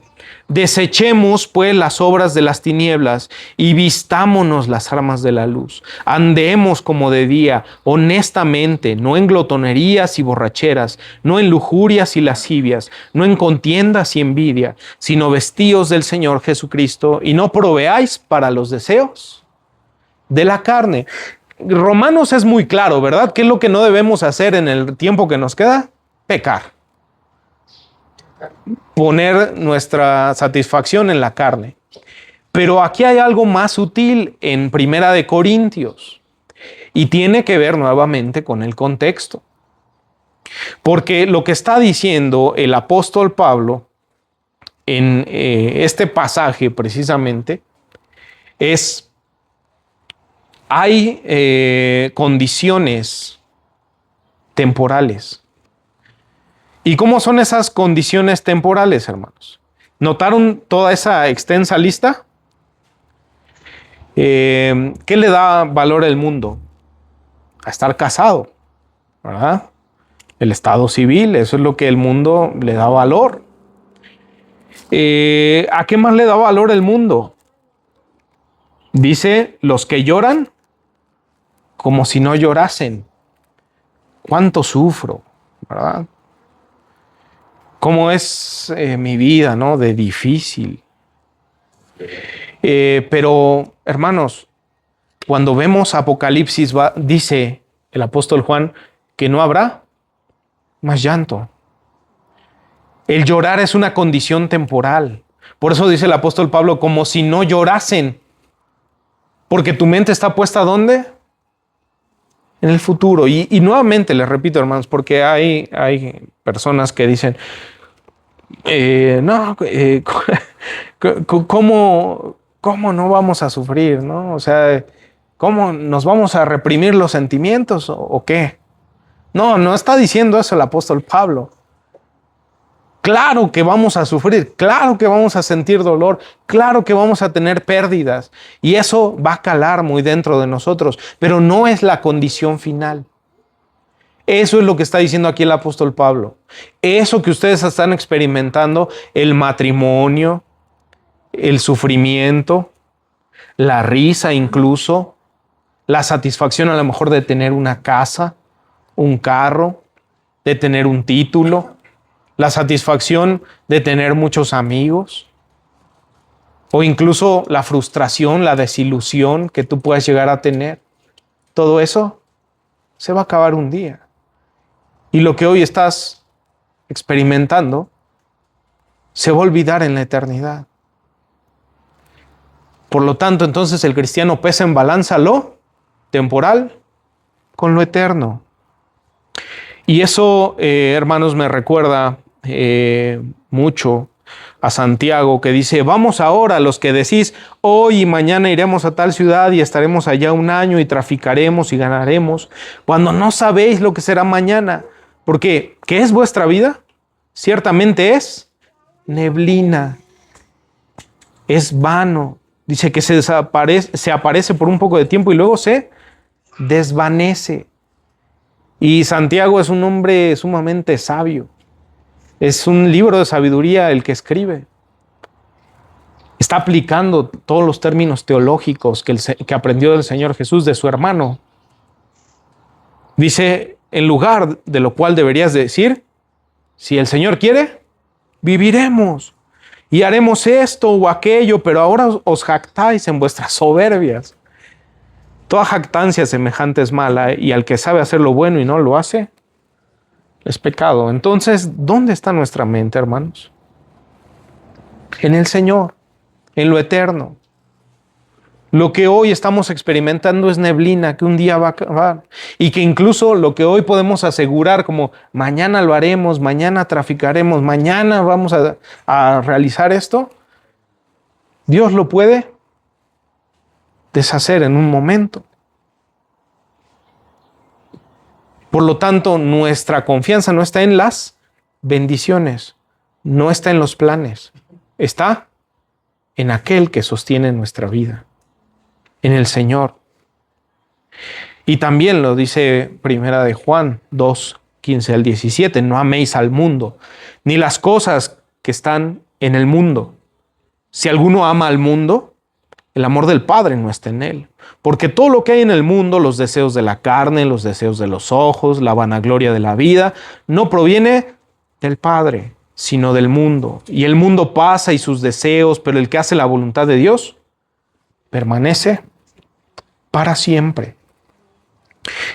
Desechemos pues las obras de las tinieblas y vistámonos las armas de la luz. Andemos como de día, honestamente, no en glotonerías y borracheras, no en lujurias y lascivias, no en contiendas y envidia, sino vestíos del Señor Jesucristo y no proveáis para los deseos de la carne. Romanos es muy claro, ¿verdad? ¿Qué es lo que no debemos hacer en el tiempo que nos queda? Pecar. Poner nuestra satisfacción en la carne. Pero aquí hay algo más sutil en Primera de Corintios y tiene que ver nuevamente con el contexto. Porque lo que está diciendo el apóstol Pablo en este pasaje precisamente es: hay condiciones temporales. ¿Y cómo son esas condiciones temporales, hermanos? ¿Notaron toda esa extensa lista? ¿Qué le da valor al mundo? A estar casado, ¿verdad? El estado civil, eso es lo que el mundo le da valor. ¿A qué más le da valor el mundo? Dice, los que lloran como si no llorasen. ¿Cuánto sufro? ¿Verdad? ¿Cómo es mi vida, ¿no? De difícil. Pero, hermanos, cuando vemos Apocalipsis, dice el apóstol Juan que no habrá más llanto. El llorar es una condición temporal. Por eso dice el apóstol Pablo, como si no llorasen. Porque tu mente está puesta ¿dónde? En el futuro. Y nuevamente les repito, hermanos, porque hay personas que dicen, ¿cómo no vamos a sufrir? ¿No? O sea, ¿cómo nos vamos a reprimir los sentimientos o qué? No está diciendo eso el apóstol Pablo. Claro que vamos a sufrir, claro que vamos a sentir dolor, claro que vamos a tener pérdidas y eso va a calar muy dentro de nosotros, pero no es la condición final. Eso es lo que está diciendo aquí el apóstol Pablo. Eso que ustedes están experimentando, el matrimonio, el sufrimiento, la risa incluso, la satisfacción a lo mejor de tener una casa, un carro, de tener un título, la satisfacción de tener muchos amigos, o incluso la frustración, la desilusión que tú puedas llegar a tener. Todo eso se va a acabar un día. Y lo que hoy estás experimentando se va a olvidar en la eternidad. Por lo tanto, entonces el cristiano pesa en balanza lo temporal con lo eterno. Y eso, hermanos, me recuerda mucho a Santiago, que dice: vamos ahora los que decís, hoy y mañana iremos a tal ciudad y estaremos allá un año y traficaremos y ganaremos, cuando no sabéis lo que será mañana. Porque, ¿qué es vuestra vida? Ciertamente es neblina, es vano. Dice que se aparece por un poco de tiempo y luego se desvanece. Y Santiago es un hombre sumamente sabio. Es un libro de sabiduría el que escribe. Está aplicando todos los términos teológicos que aprendió del Señor Jesús, de su hermano. Dice, en lugar de lo cual deberías decir, si el Señor quiere, viviremos y haremos esto o aquello, pero ahora os jactáis en vuestras soberbias. Toda jactancia semejante es mala, y al que sabe hacer lo bueno y no lo hace, es pecado. Entonces, ¿dónde está nuestra mente, hermanos? En el Señor, en lo eterno. Lo que hoy estamos experimentando es neblina que un día va a acabar, y que incluso lo que hoy podemos asegurar como mañana lo haremos, mañana traficaremos, mañana vamos a realizar esto, Dios lo puede deshacer en un momento. Por lo tanto, nuestra confianza no está en las bendiciones, no está en los planes, está en aquel que sostiene nuestra vida, en el Señor. Y también lo dice Primera de Juan 2, 15 al 17, no améis al mundo, ni las cosas que están en el mundo. Si alguno ama al mundo, el amor del Padre no está en él. Porque todo lo que hay en el mundo, los deseos de la carne, los deseos de los ojos, la vanagloria de la vida, no proviene del Padre, sino del mundo. Y el mundo pasa y sus deseos, pero el que hace la voluntad de Dios permanece para siempre.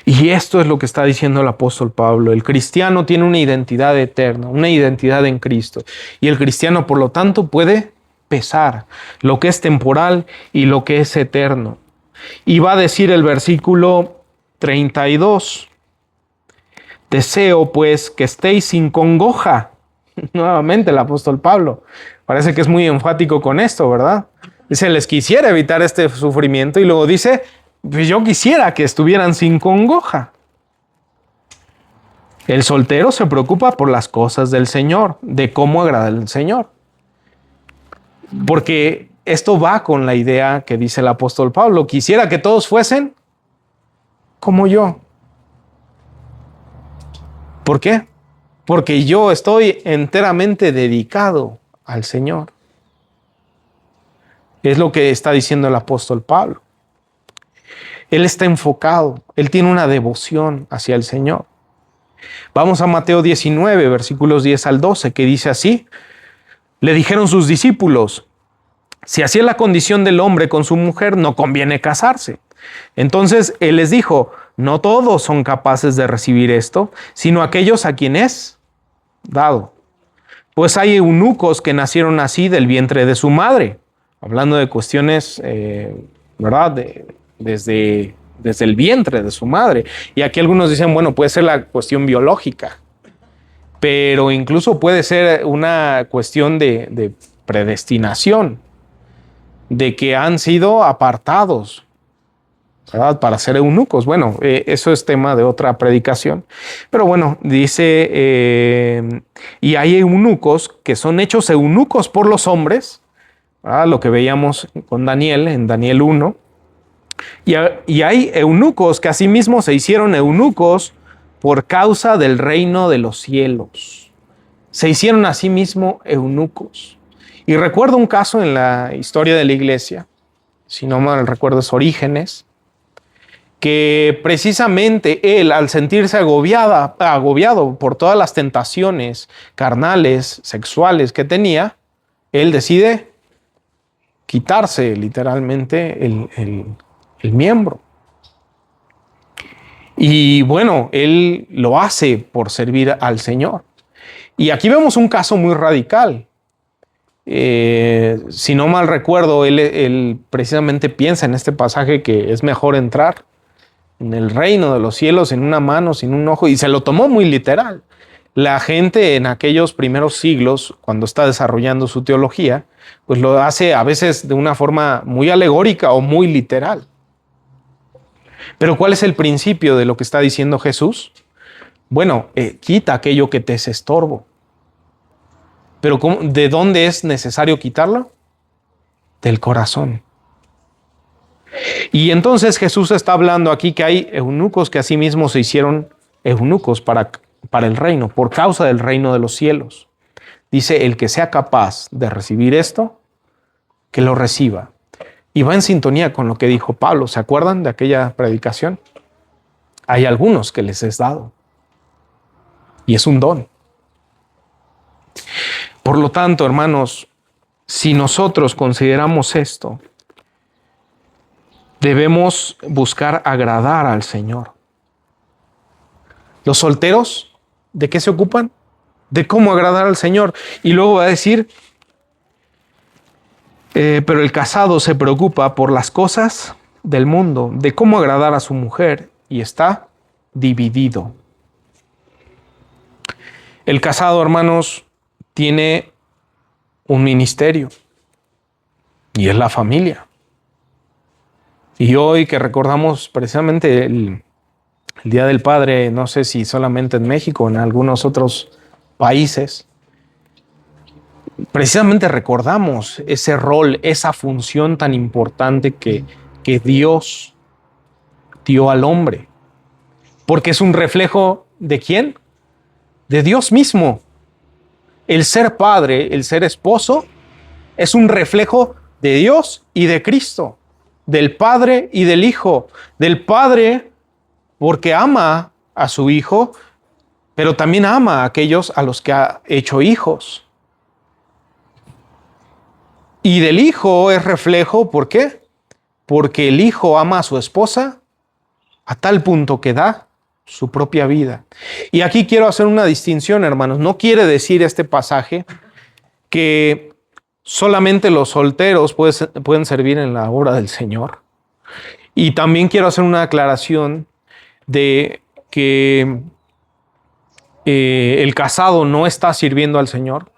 Y esto es lo que está diciendo el apóstol Pablo. El cristiano tiene una identidad eterna, una identidad en Cristo. Y el cristiano, por lo tanto, puede pesar lo que es temporal y lo que es eterno. Y va a decir el versículo 32. Deseo pues que estéis sin congoja. Nuevamente el apóstol Pablo. Parece que es muy enfático con esto, ¿verdad? Dice, les quisiera evitar este sufrimiento, y luego dice, pues yo quisiera que estuvieran sin congoja. El soltero se preocupa por las cosas del Señor, de cómo agrada al Señor. Porque esto va con la idea que dice el apóstol Pablo. Quisiera que todos fuesen como yo. ¿Por qué? Porque yo estoy enteramente dedicado al Señor. Es lo que está diciendo el apóstol Pablo. Él está enfocado, él tiene una devoción hacia el Señor. Vamos a Mateo 19, versículos 10 al 12, que dice así. Le dijeron sus discípulos, si así es la condición del hombre con su mujer, no conviene casarse. Entonces él les dijo, no todos son capaces de recibir esto, sino aquellos a quienes es dado. Pues hay eunucos que nacieron así del vientre de su madre, hablando de cuestiones, ¿verdad? Desde el vientre de su madre. Y aquí algunos dicen, bueno, puede ser la cuestión biológica, pero incluso puede ser una cuestión de predestinación, de que han sido apartados, ¿verdad? Para ser eunucos. Bueno, eso es tema de otra predicación. Pero bueno, dice, y hay eunucos que son hechos eunucos por los hombres, ¿verdad? Lo que veíamos con Daniel, en Daniel 1. Y hay eunucos que asimismo se hicieron eunucos por causa del reino de los cielos. Se hicieron a sí mismo eunucos. Y recuerdo un caso en la historia de la iglesia, si no mal recuerdo es Orígenes, que precisamente él, al sentirse agobiado por todas las tentaciones carnales, sexuales que tenía, él decide quitarse literalmente el miembro. Y bueno, él lo hace por servir al Señor. Y aquí vemos un caso muy radical. Si no mal recuerdo, él precisamente piensa en este pasaje que es mejor entrar en el reino de los cielos en una mano, sin un ojo, y se lo tomó muy literal. La gente en aquellos primeros siglos, cuando está desarrollando su teología, pues lo hace a veces de una forma muy alegórica o muy literal. Pero ¿cuál es el principio de lo que está diciendo Jesús? Bueno, quita aquello que te es estorbo. ¿Pero de dónde es necesario quitarlo? Del corazón. Y entonces Jesús está hablando aquí que hay eunucos que asimismo se hicieron eunucos para el reino, por causa del reino de los cielos. Dice, el que sea capaz de recibir esto, que lo reciba. Y va en sintonía con lo que dijo Pablo. ¿Se acuerdan de aquella predicación? Hay algunos que les es dado. Y es un don. Por lo tanto, hermanos, si nosotros consideramos esto, debemos buscar agradar al Señor. Los solteros, ¿de qué se ocupan? De cómo agradar al Señor. Y luego va a decir, pero el casado se preocupa por las cosas del mundo, de cómo agradar a su mujer, y está dividido. El casado, hermanos, tiene un ministerio, y es la familia. Y hoy que recordamos precisamente el Día del Padre, no sé si solamente en México o en algunos otros países, precisamente recordamos ese rol, esa función tan importante que Dios dio al hombre. Porque es un reflejo ¿de quién? De Dios mismo. El ser padre, el ser esposo, es un reflejo de Dios y de Cristo. Del Padre y del Hijo. Del Padre porque ama a su Hijo, pero también ama a aquellos a los que ha hecho hijos. Y del Hijo es reflejo, ¿por qué? Porque el Hijo ama a su esposa a tal punto que da su propia vida. Y aquí quiero hacer una distinción, hermanos. No quiere decir este pasaje que solamente los solteros pueden servir en la obra del Señor. Y también quiero hacer una aclaración de que el casado no está sirviendo al Señor,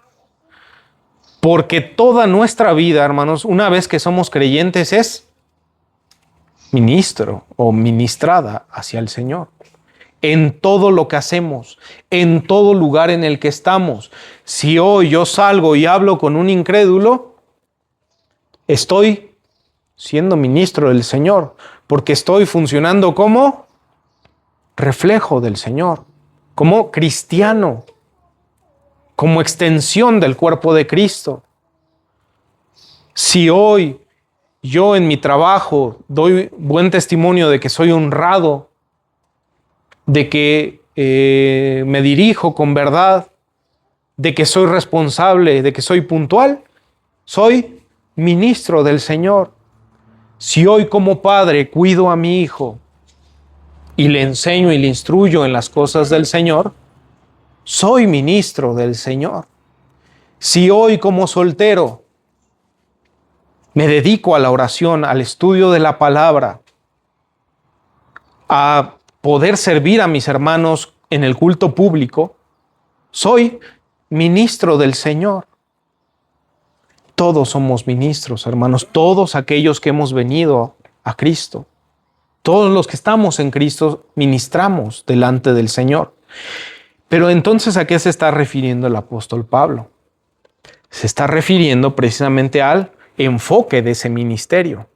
porque toda nuestra vida, hermanos, una vez que somos creyentes, es ministro o ministrada hacia el Señor. En todo lo que hacemos, en todo lugar en el que estamos. Si hoy yo salgo y hablo con un incrédulo, estoy siendo ministro del Señor, porque estoy funcionando como reflejo del Señor, como cristiano, como extensión del cuerpo de Cristo. Si hoy yo en mi trabajo doy buen testimonio de que soy honrado, de que me dirijo con verdad, de que soy responsable, de que soy puntual, soy ministro del Señor. Si hoy como padre cuido a mi hijo y le enseño y le instruyo en las cosas del Señor, soy ministro del Señor. Si hoy como soltero me dedico a la oración, al estudio de la palabra, a poder servir a mis hermanos en el culto público, soy ministro del Señor. Todos somos ministros, hermanos, todos aquellos que hemos venido a Cristo. Todos los que estamos en Cristo ministramos delante del Señor. Pero entonces, ¿a qué se está refiriendo el apóstol Pablo? Se está refiriendo precisamente al enfoque de ese ministerio.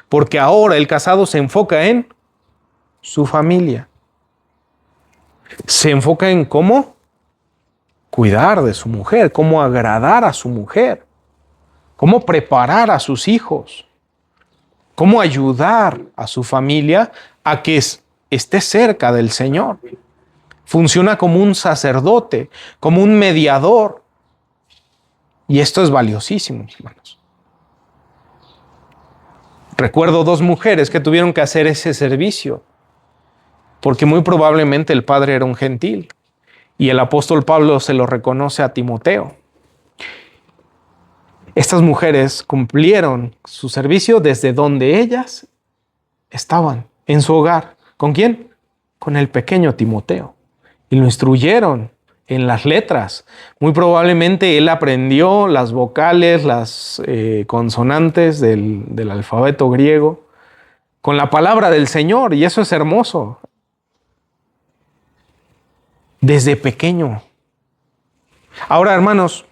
Porque ahora el casado se enfoca en su familia. Se enfoca en cómo cuidar de su mujer, cómo agradar a su mujer, cómo preparar a sus hijos, cómo ayudar a su familia a que esté cerca del Señor. Funciona como un sacerdote, como un mediador. Y esto es valiosísimo, hermanos. Recuerdo 2 mujeres que tuvieron que hacer ese servicio, porque muy probablemente el padre era un gentil, y el apóstol Pablo se lo reconoce a Timoteo. Estas mujeres cumplieron su servicio desde donde ellas estaban, en su hogar. ¿Con quién? Con el pequeño Timoteo. Y lo instruyeron en las letras. Muy probablemente él aprendió las vocales, las consonantes del alfabeto griego con la palabra del Señor, y eso es hermoso. Desde pequeño. Ahora, hermanos,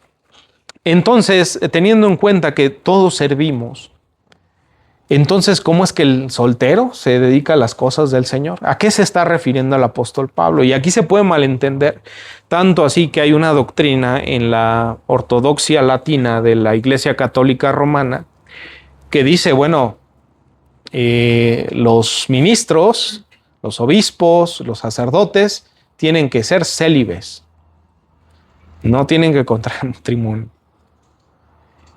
entonces, teniendo en cuenta que todos servimos, entonces, ¿cómo es que el soltero se dedica a las cosas del Señor? ¿A qué se está refiriendo el apóstol Pablo? Y aquí se puede malentender, tanto así que hay una doctrina en la ortodoxia latina de la Iglesia Católica Romana que dice, bueno, los ministros, los obispos, los sacerdotes tienen que ser célibes, no tienen que contraer matrimonio.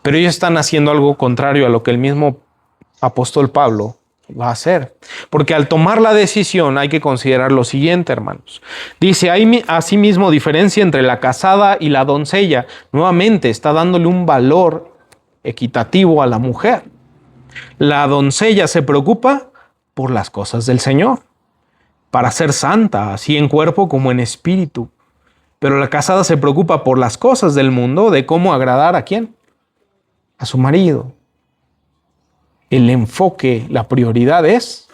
Pero ellos están haciendo algo contrario a lo que el mismo apóstol Pablo va a hacer. Porque al tomar la decisión hay que considerar lo siguiente, hermanos. Dice, hay asimismo diferencia entre la casada y la doncella. Nuevamente está dándole un valor equitativo a la mujer. La doncella se preocupa por las cosas del Señor, para ser santa, así en cuerpo como en espíritu. Pero la casada se preocupa por las cosas del mundo, de cómo agradar a quién, a su marido. El enfoque, la prioridad es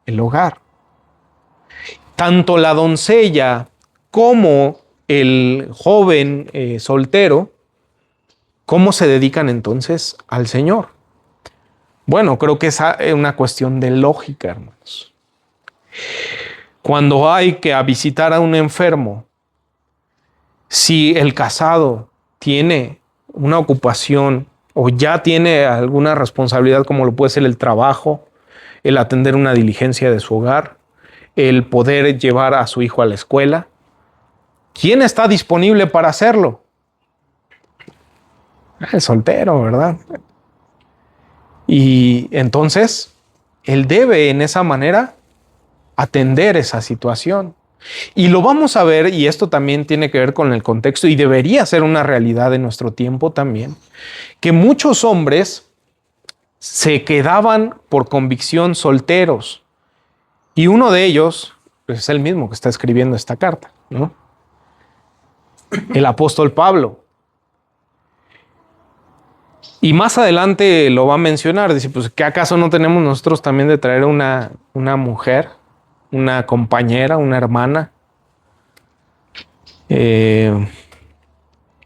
el hogar. Tanto la doncella como el joven soltero, ¿cómo se dedican entonces al Señor? Bueno, creo que es una cuestión de lógica, hermanos. Cuando hay que visitar a un enfermo, si el casado tiene una ocupación o ya tiene alguna responsabilidad, como lo puede ser el trabajo, el atender una diligencia de su hogar, el poder llevar a su hijo a la escuela, ¿quién está disponible para hacerlo? El soltero, ¿verdad? Y entonces, él debe en esa manera atender esa situación. Y lo vamos a ver, y esto también tiene que ver con el contexto, y debería ser una realidad en nuestro tiempo también, que muchos hombres se quedaban por convicción solteros. Y uno de ellos pues, es el mismo que está escribiendo esta carta, ¿no? El apóstol Pablo. Y más adelante lo va a mencionar. Dice, pues, ¿qué acaso no tenemos nosotros también de traer una mujer, una compañera, una hermana?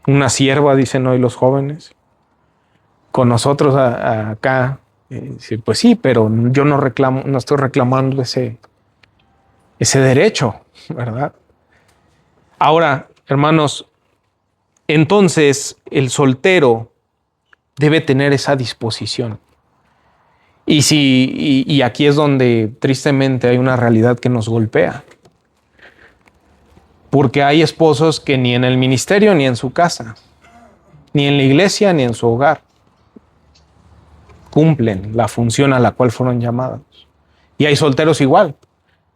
Una sierva, dicen hoy los jóvenes. Con nosotros acá. Pues sí, pero yo no estoy reclamando ese derecho, ¿verdad? Ahora, hermanos, entonces el soltero debe tener esa disposición. Y aquí es donde tristemente hay una realidad que nos golpea. Porque hay esposos que ni en el ministerio ni en su casa, ni en la iglesia ni en su hogar, cumplen la función a la cual fueron llamados. Y hay solteros igual,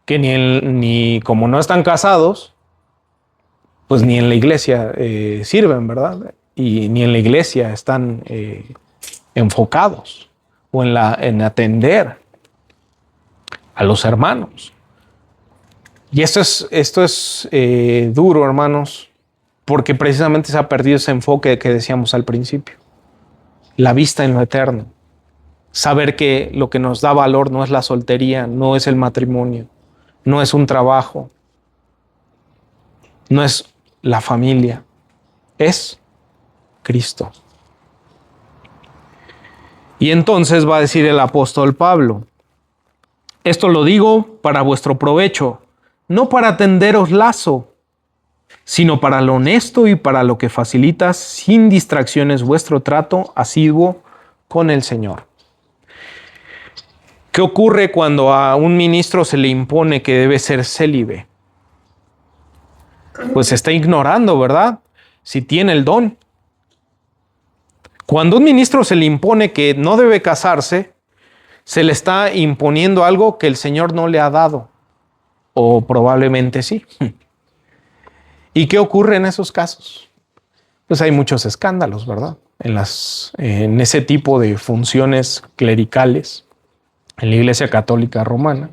que ni como no están casados, pues ni en la iglesia sirven, ¿verdad? Y ni en la iglesia están enfocados o en atender a los hermanos. Y esto es duro, hermanos, porque precisamente se ha perdido ese enfoque que decíamos al principio. La vista en lo eterno. Saber que lo que nos da valor no es la soltería, no es el matrimonio, no es un trabajo, no es la familia, es Cristo. Y entonces va a decir el apóstol Pablo: esto lo digo para vuestro provecho, no para tenderos lazo, sino para lo honesto y para lo que facilita sin distracciones vuestro trato asiduo con el Señor. ¿Qué ocurre cuando a un ministro se le impone que debe ser célibe? Pues está ignorando, ¿verdad? Si tiene el don. Cuando a un ministro se le impone que no debe casarse, se le está imponiendo algo que el Señor no le ha dado. O probablemente sí. ¿Y qué ocurre en esos casos? Pues hay muchos escándalos, ¿verdad? En ese tipo de funciones clericales en la Iglesia Católica Romana.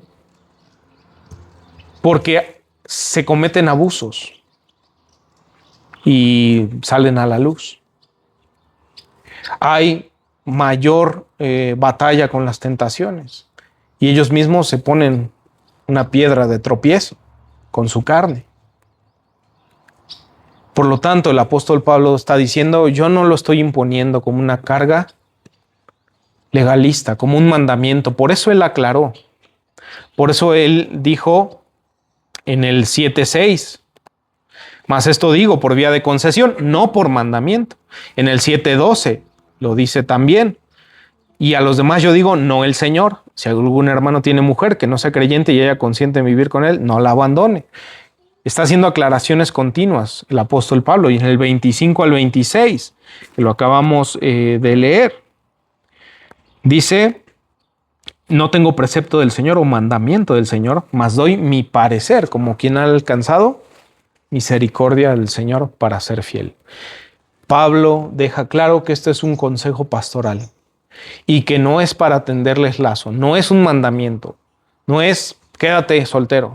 Porque se cometen abusos y salen a la luz. Hay mayor batalla con las tentaciones y ellos mismos se ponen una piedra de tropiezo con su carne. Por lo tanto, el apóstol Pablo está diciendo: yo no lo estoy imponiendo como una carga legalista, como un mandamiento. Por eso él aclaró. Por eso él dijo en el 7:6: mas esto digo por vía de concesión, no por mandamiento. En el 7:12 lo dice también: y a los demás yo digo, no el Señor. Si algún hermano tiene mujer que no sea creyente y ella consciente en vivir con él, no la abandone. Está haciendo aclaraciones continuas el apóstol Pablo. Y en el 25 al 26, que lo acabamos de leer, dice: no tengo precepto del Señor o mandamiento del Señor, mas doy mi parecer, como quien ha alcanzado misericordia del Señor para ser fiel. Pablo deja claro que este es un consejo pastoral y que no es para tenderles lazo, no es un mandamiento, no es quédate soltero,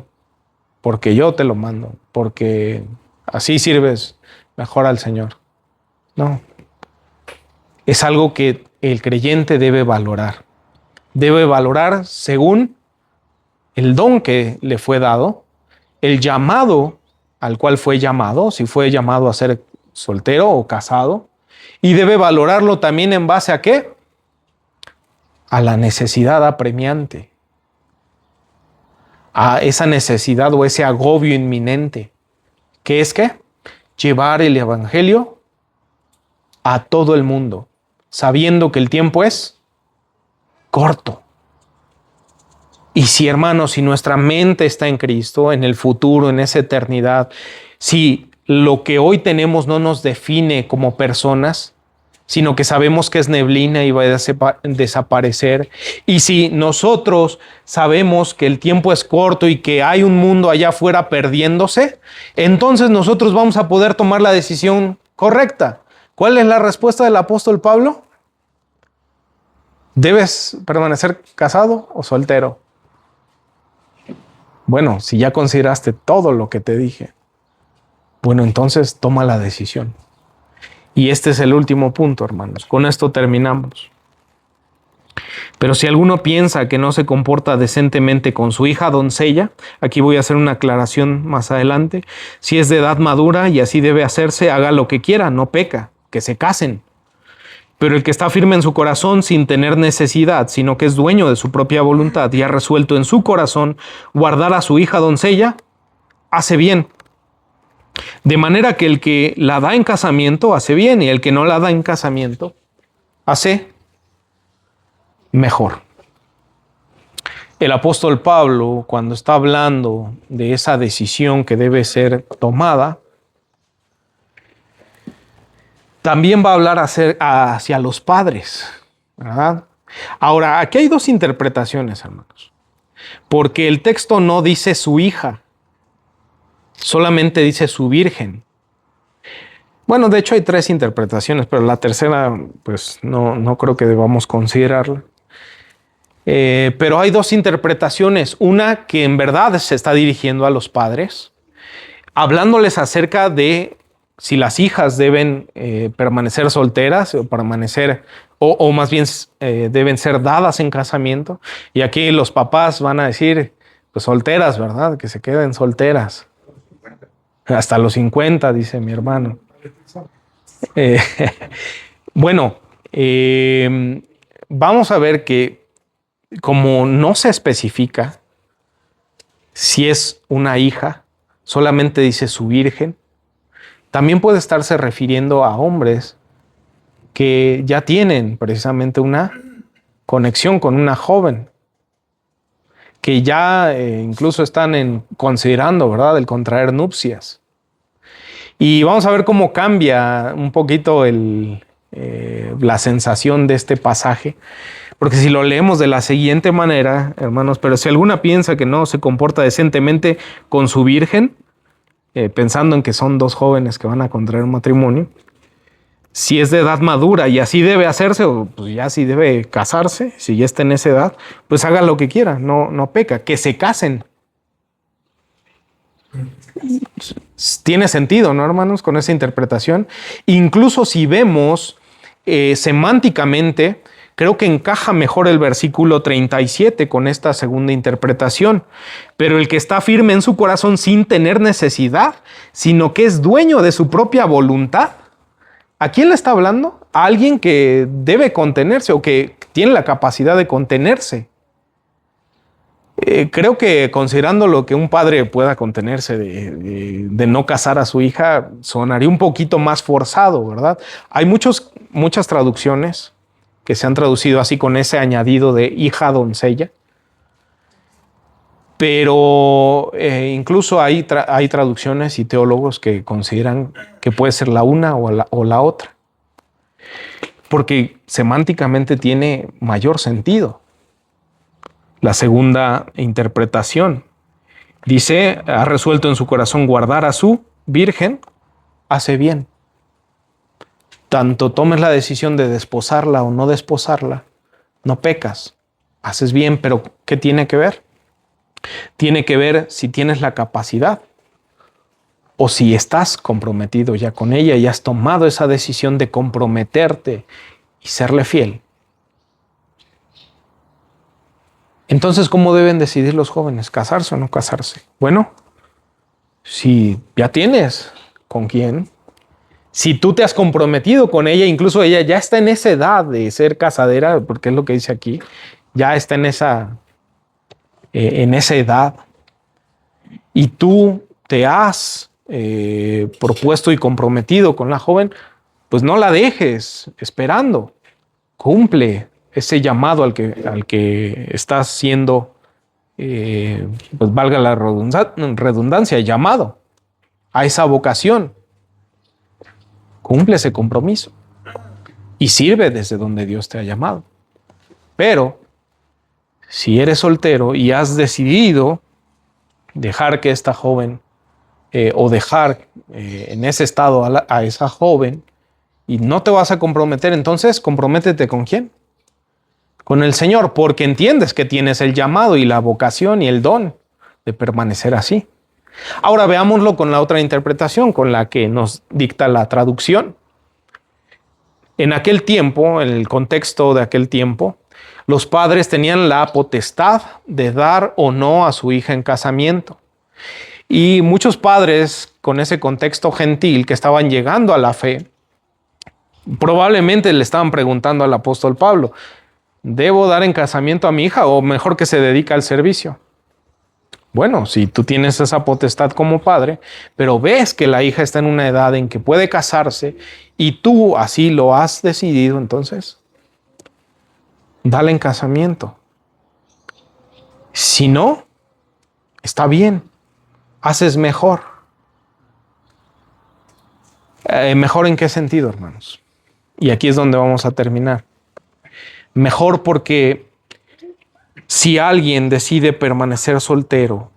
porque yo te lo mando, porque así sirves mejor al Señor. No, es algo que el creyente debe valorar. Debe valorar según el don que le fue dado, el llamado al cual fue llamado, si fue llamado a ser soltero o casado, y debe valorarlo también en base a ¿qué? A la necesidad apremiante, a esa necesidad o ese agobio inminente, que es ¿qué? Llevar el evangelio a todo el mundo, sabiendo que el tiempo es corto. Y si, hermanos, si nuestra mente está en Cristo, en el futuro, en esa eternidad, si lo que hoy tenemos no nos define como personas, sino que sabemos que es neblina y va a desaparecer, y si nosotros sabemos que el tiempo es corto y que hay un mundo allá afuera perdiéndose, entonces nosotros vamos a poder tomar la decisión correcta. ¿Cuál es la respuesta del apóstol Pablo? ¿Debes permanecer casado o soltero? Bueno, si ya consideraste todo lo que te dije, bueno, entonces toma la decisión. Y este es el último punto, hermanos. Con esto terminamos. Pero si alguno piensa que no se comporta decentemente con su hija doncella, aquí voy a hacer una aclaración más adelante, si es de edad madura y así debe hacerse, haga lo que quiera, no peca, que se casen. Pero el que está firme en su corazón sin tener necesidad, sino que es dueño de su propia voluntad y ha resuelto en su corazón guardar a su hija doncella, hace bien. De manera que el que la da en casamiento hace bien y el que no la da en casamiento hace mejor. El apóstol Pablo, cuando está hablando de esa decisión que debe ser tomada, también va a hablar hacia los padres, ¿verdad? Ahora, aquí hay dos interpretaciones, hermanos. Porque el texto no dice su hija, solamente dice su virgen. Bueno, de hecho hay tres interpretaciones, pero la tercera, pues no creo que debamos considerarla. Pero hay dos interpretaciones. Una que en verdad se está dirigiendo a los padres, hablándoles acerca de si las hijas deben permanecer solteras o más bien deben ser dadas en casamiento. Y aquí los papás van a decir, pues solteras, ¿verdad? Que se queden solteras. Hasta los 50, dice mi hermano. Bueno, vamos a ver que como no se especifica si es una hija, solamente dice su virgen, también puede estarse refiriendo a hombres que ya tienen precisamente una conexión con una joven, que ya incluso están considerando, ¿verdad?, el contraer nupcias. Y vamos a ver cómo cambia un poquito la sensación de este pasaje, porque si lo leemos de la siguiente manera, hermanos, pero si alguna piensa que no se comporta decentemente con su virgen, pensando en que son dos jóvenes que van a contraer matrimonio, si es de edad madura y así debe hacerse, o pues ya así debe casarse, si ya está en esa edad, pues haga lo que quiera, no peca, que se casen. Tiene sentido, ¿no, hermanos? Con esa interpretación. Incluso si vemos semánticamente, creo que encaja mejor el versículo 37 con esta segunda interpretación. Pero el que está firme en su corazón sin tener necesidad, sino que es dueño de su propia voluntad. ¿A quién le está hablando? A alguien que debe contenerse o que tiene la capacidad de contenerse. Creo que considerando lo que un padre pueda contenerse de no casar a su hija, sonaría un poquito más forzado, ¿verdad? Hay muchas traducciones que se han traducido así con ese añadido de hija doncella, pero incluso hay traducciones y teólogos que consideran que puede ser la una o la otra, porque semánticamente tiene mayor sentido. La segunda interpretación dice, ha resuelto en su corazón guardar a su virgen, hace bien. Tanto tomes la decisión de desposarla o no desposarla, no pecas, haces bien, pero ¿qué tiene que ver? Tiene que ver si tienes la capacidad o si estás comprometido ya con ella y has tomado esa decisión de comprometerte y serle fiel. Entonces, ¿cómo deben decidir los jóvenes? ¿Casarse o no casarse? Bueno, si ya tienes con quién, si tú te has comprometido con ella, incluso ella ya está en esa edad de ser casadera, porque es lo que dice aquí, ya está en esa edad, y tú te has propuesto y comprometido con la joven, pues no la dejes esperando, cumple ese llamado al que estás siendo, pues valga la redundancia, llamado a esa vocación. Cumple ese compromiso y sirve desde donde Dios te ha llamado. Pero si eres soltero y has decidido dejar que esta joven o dejar en ese estado a esa joven y no te vas a comprometer, entonces comprométete ¿con quién? Con el Señor, porque entiendes que tienes el llamado y la vocación y el don de permanecer así. Ahora veámoslo con la otra interpretación, con la que nos dicta la traducción. En aquel tiempo, en el contexto de aquel tiempo, los padres tenían la potestad de dar o no a su hija en casamiento. Y muchos padres, con ese contexto gentil que estaban llegando a la fe, probablemente le estaban preguntando al apóstol Pablo, ¿debo dar en casamiento a mi hija o mejor que se dedique al servicio? Bueno, si tú tienes esa potestad como padre, pero ves que la hija está en una edad en que puede casarse y tú así lo has decidido, entonces, dale en casamiento. Si no, está bien, haces mejor. ¿Mejor en qué sentido, hermanos? Y aquí es donde vamos a terminar. Mejor porque si alguien decide permanecer soltero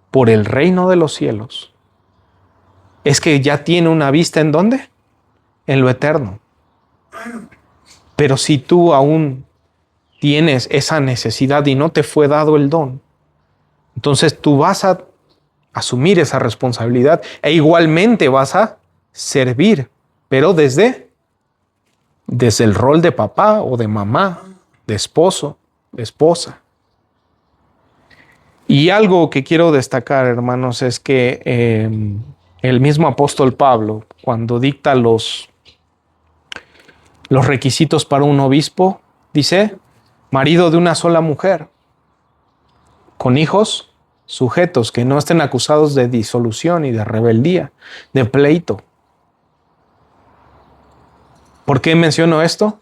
por el reino de los cielos, es que ya tiene una vista ¿en dónde? En lo eterno. Pero si tú aún tienes esa necesidad y no te fue dado el don, entonces tú vas a asumir esa responsabilidad e igualmente vas a servir, pero desde el rol de papá o de mamá, de esposo, de esposa. Y algo que quiero destacar, hermanos, es que el mismo apóstol Pablo, cuando dicta los requisitos para un obispo, dice, marido de una sola mujer, con hijos sujetos, que no estén acusados de disolución y de rebeldía, de pleito. ¿Por qué menciono esto?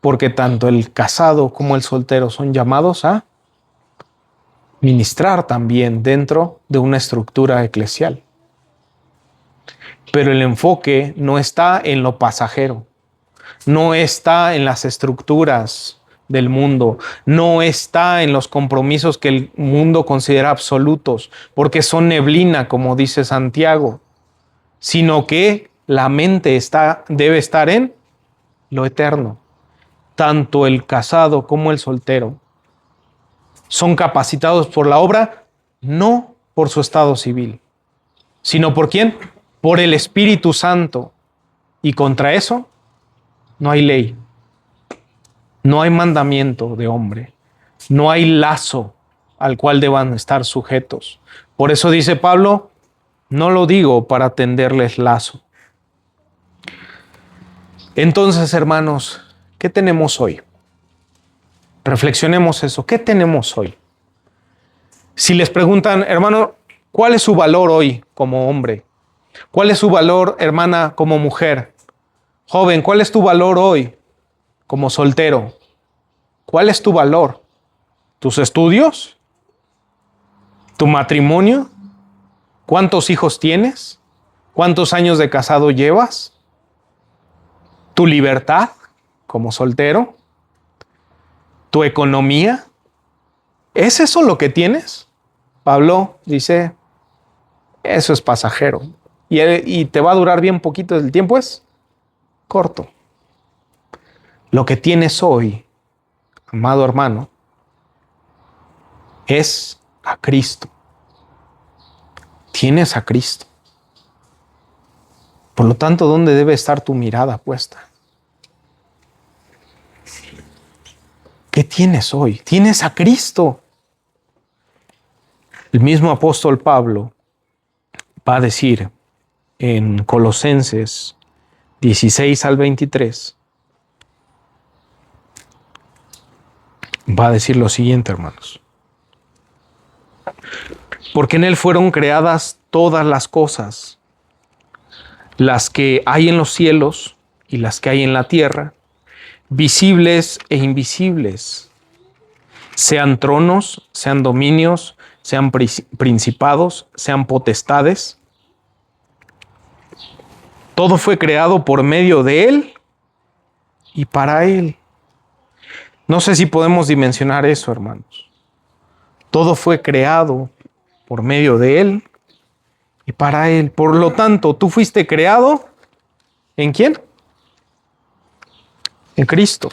Porque tanto el casado como el soltero son llamados a ministrar también dentro de una estructura eclesial. Pero el enfoque no está en lo pasajero, no está en las estructuras del mundo, no está en los compromisos que el mundo considera absolutos, porque son neblina, como dice Santiago, sino que la mente debe estar en lo eterno. Tanto el casado como el soltero son capacitados por la obra, no por su estado civil, sino ¿por quién? Por el Espíritu Santo. Y contra eso no hay ley, no hay mandamiento de hombre, no hay lazo al cual deban estar sujetos. Por eso dice Pablo, no lo digo para tenderles lazo. Entonces, hermanos, ¿qué tenemos hoy? Reflexionemos eso. ¿Qué tenemos hoy? Si les preguntan, hermano, ¿cuál es su valor hoy como hombre? ¿Cuál es su valor, hermana, como mujer? Joven, ¿cuál es tu valor hoy como soltero? ¿Cuál es tu valor? ¿Tus estudios? ¿Tu matrimonio? ¿Cuántos hijos tienes? ¿Cuántos años de casado llevas? ¿Tu libertad como soltero? ¿Tu economía? ¿Es eso lo que tienes? Pablo dice, eso es pasajero. Y te va a durar bien poquito, el tiempo es corto. Lo que tienes hoy, amado hermano, es a Cristo. Tienes a Cristo. Por lo tanto, ¿dónde debe estar tu mirada puesta? ¿Qué tienes hoy? Tienes a Cristo. El mismo apóstol Pablo va a decir en Colosenses 16 al 23, va a decir lo siguiente, hermanos. Porque en Él fueron creadas todas las cosas, las que hay en los cielos y las que hay en la tierra, visibles e invisibles, sean tronos, sean dominios, sean principados, sean potestades. Todo fue creado por medio de Él y para Él. No sé si podemos dimensionar eso, hermanos. Todo fue creado por medio de Él y para Él. Por lo tanto, tú fuiste creado ¿en quién? En Cristo.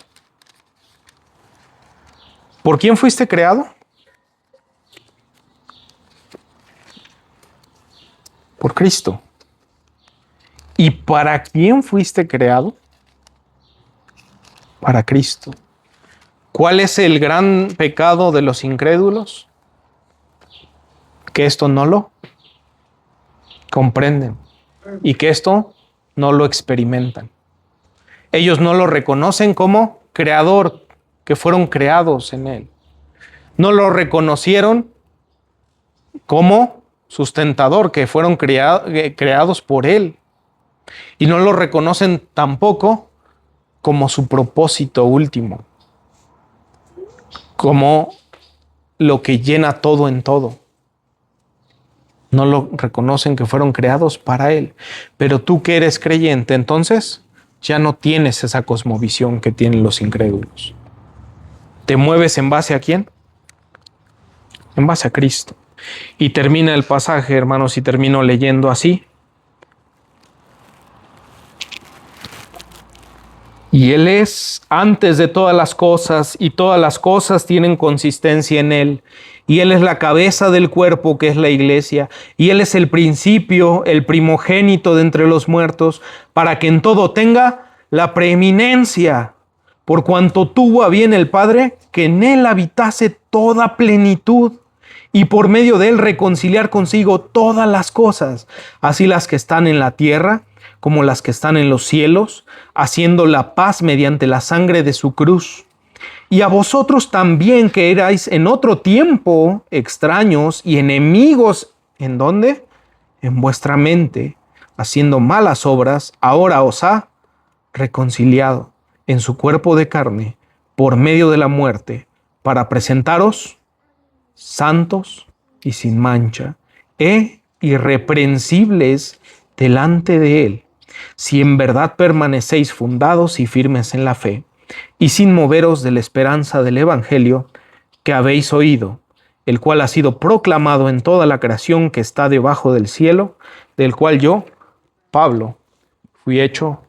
¿Por quién fuiste creado? Por Cristo. ¿Y para quién fuiste creado? Para Cristo. ¿Cuál es el gran pecado de los incrédulos? Que esto no lo comprenden y que esto no lo experimentan. Ellos no lo reconocen como creador, que fueron creados en Él. No lo reconocieron como sustentador, que fueron creados por Él. Y no lo reconocen tampoco como su propósito último, como lo que llena todo en todo. No lo reconocen que fueron creados para Él. Pero tú que eres creyente, entonces ya no tienes esa cosmovisión que tienen los incrédulos. ¿Te mueves en base a quién? En base a Cristo. Y termina el pasaje, hermanos, y termino leyendo así. Y Él es antes de todas las cosas, y todas las cosas tienen consistencia en Él. Y Él es la cabeza del cuerpo, que es la iglesia. Y Él es el principio, el primogénito de entre los muertos, para que en todo tenga la preeminencia, por cuanto tuvo a bien el Padre que en Él habitase toda plenitud, y por medio de Él reconciliar consigo todas las cosas, así las que están en la tierra como las que están en los cielos, haciendo la paz mediante la sangre de su cruz. Y a vosotros también, que erais en otro tiempo extraños y enemigos, ¿en dónde? En vuestra mente, haciendo malas obras, ahora os ha reconciliado en su cuerpo de carne por medio de la muerte, para presentaros santos y sin mancha, e irreprensibles delante de Él, si en verdad permanecéis fundados y firmes en la fe, y sin moveros de la esperanza del Evangelio que habéis oído, el cual ha sido proclamado en toda la creación que está debajo del cielo, del cual yo, Pablo, fui hecho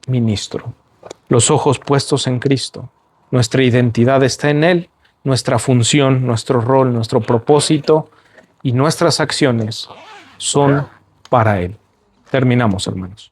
ministro. Los ojos puestos en Cristo. Nuestra identidad está en Él, nuestra función, nuestro rol, nuestro propósito y nuestras acciones son para Él. Terminamos, hermanos.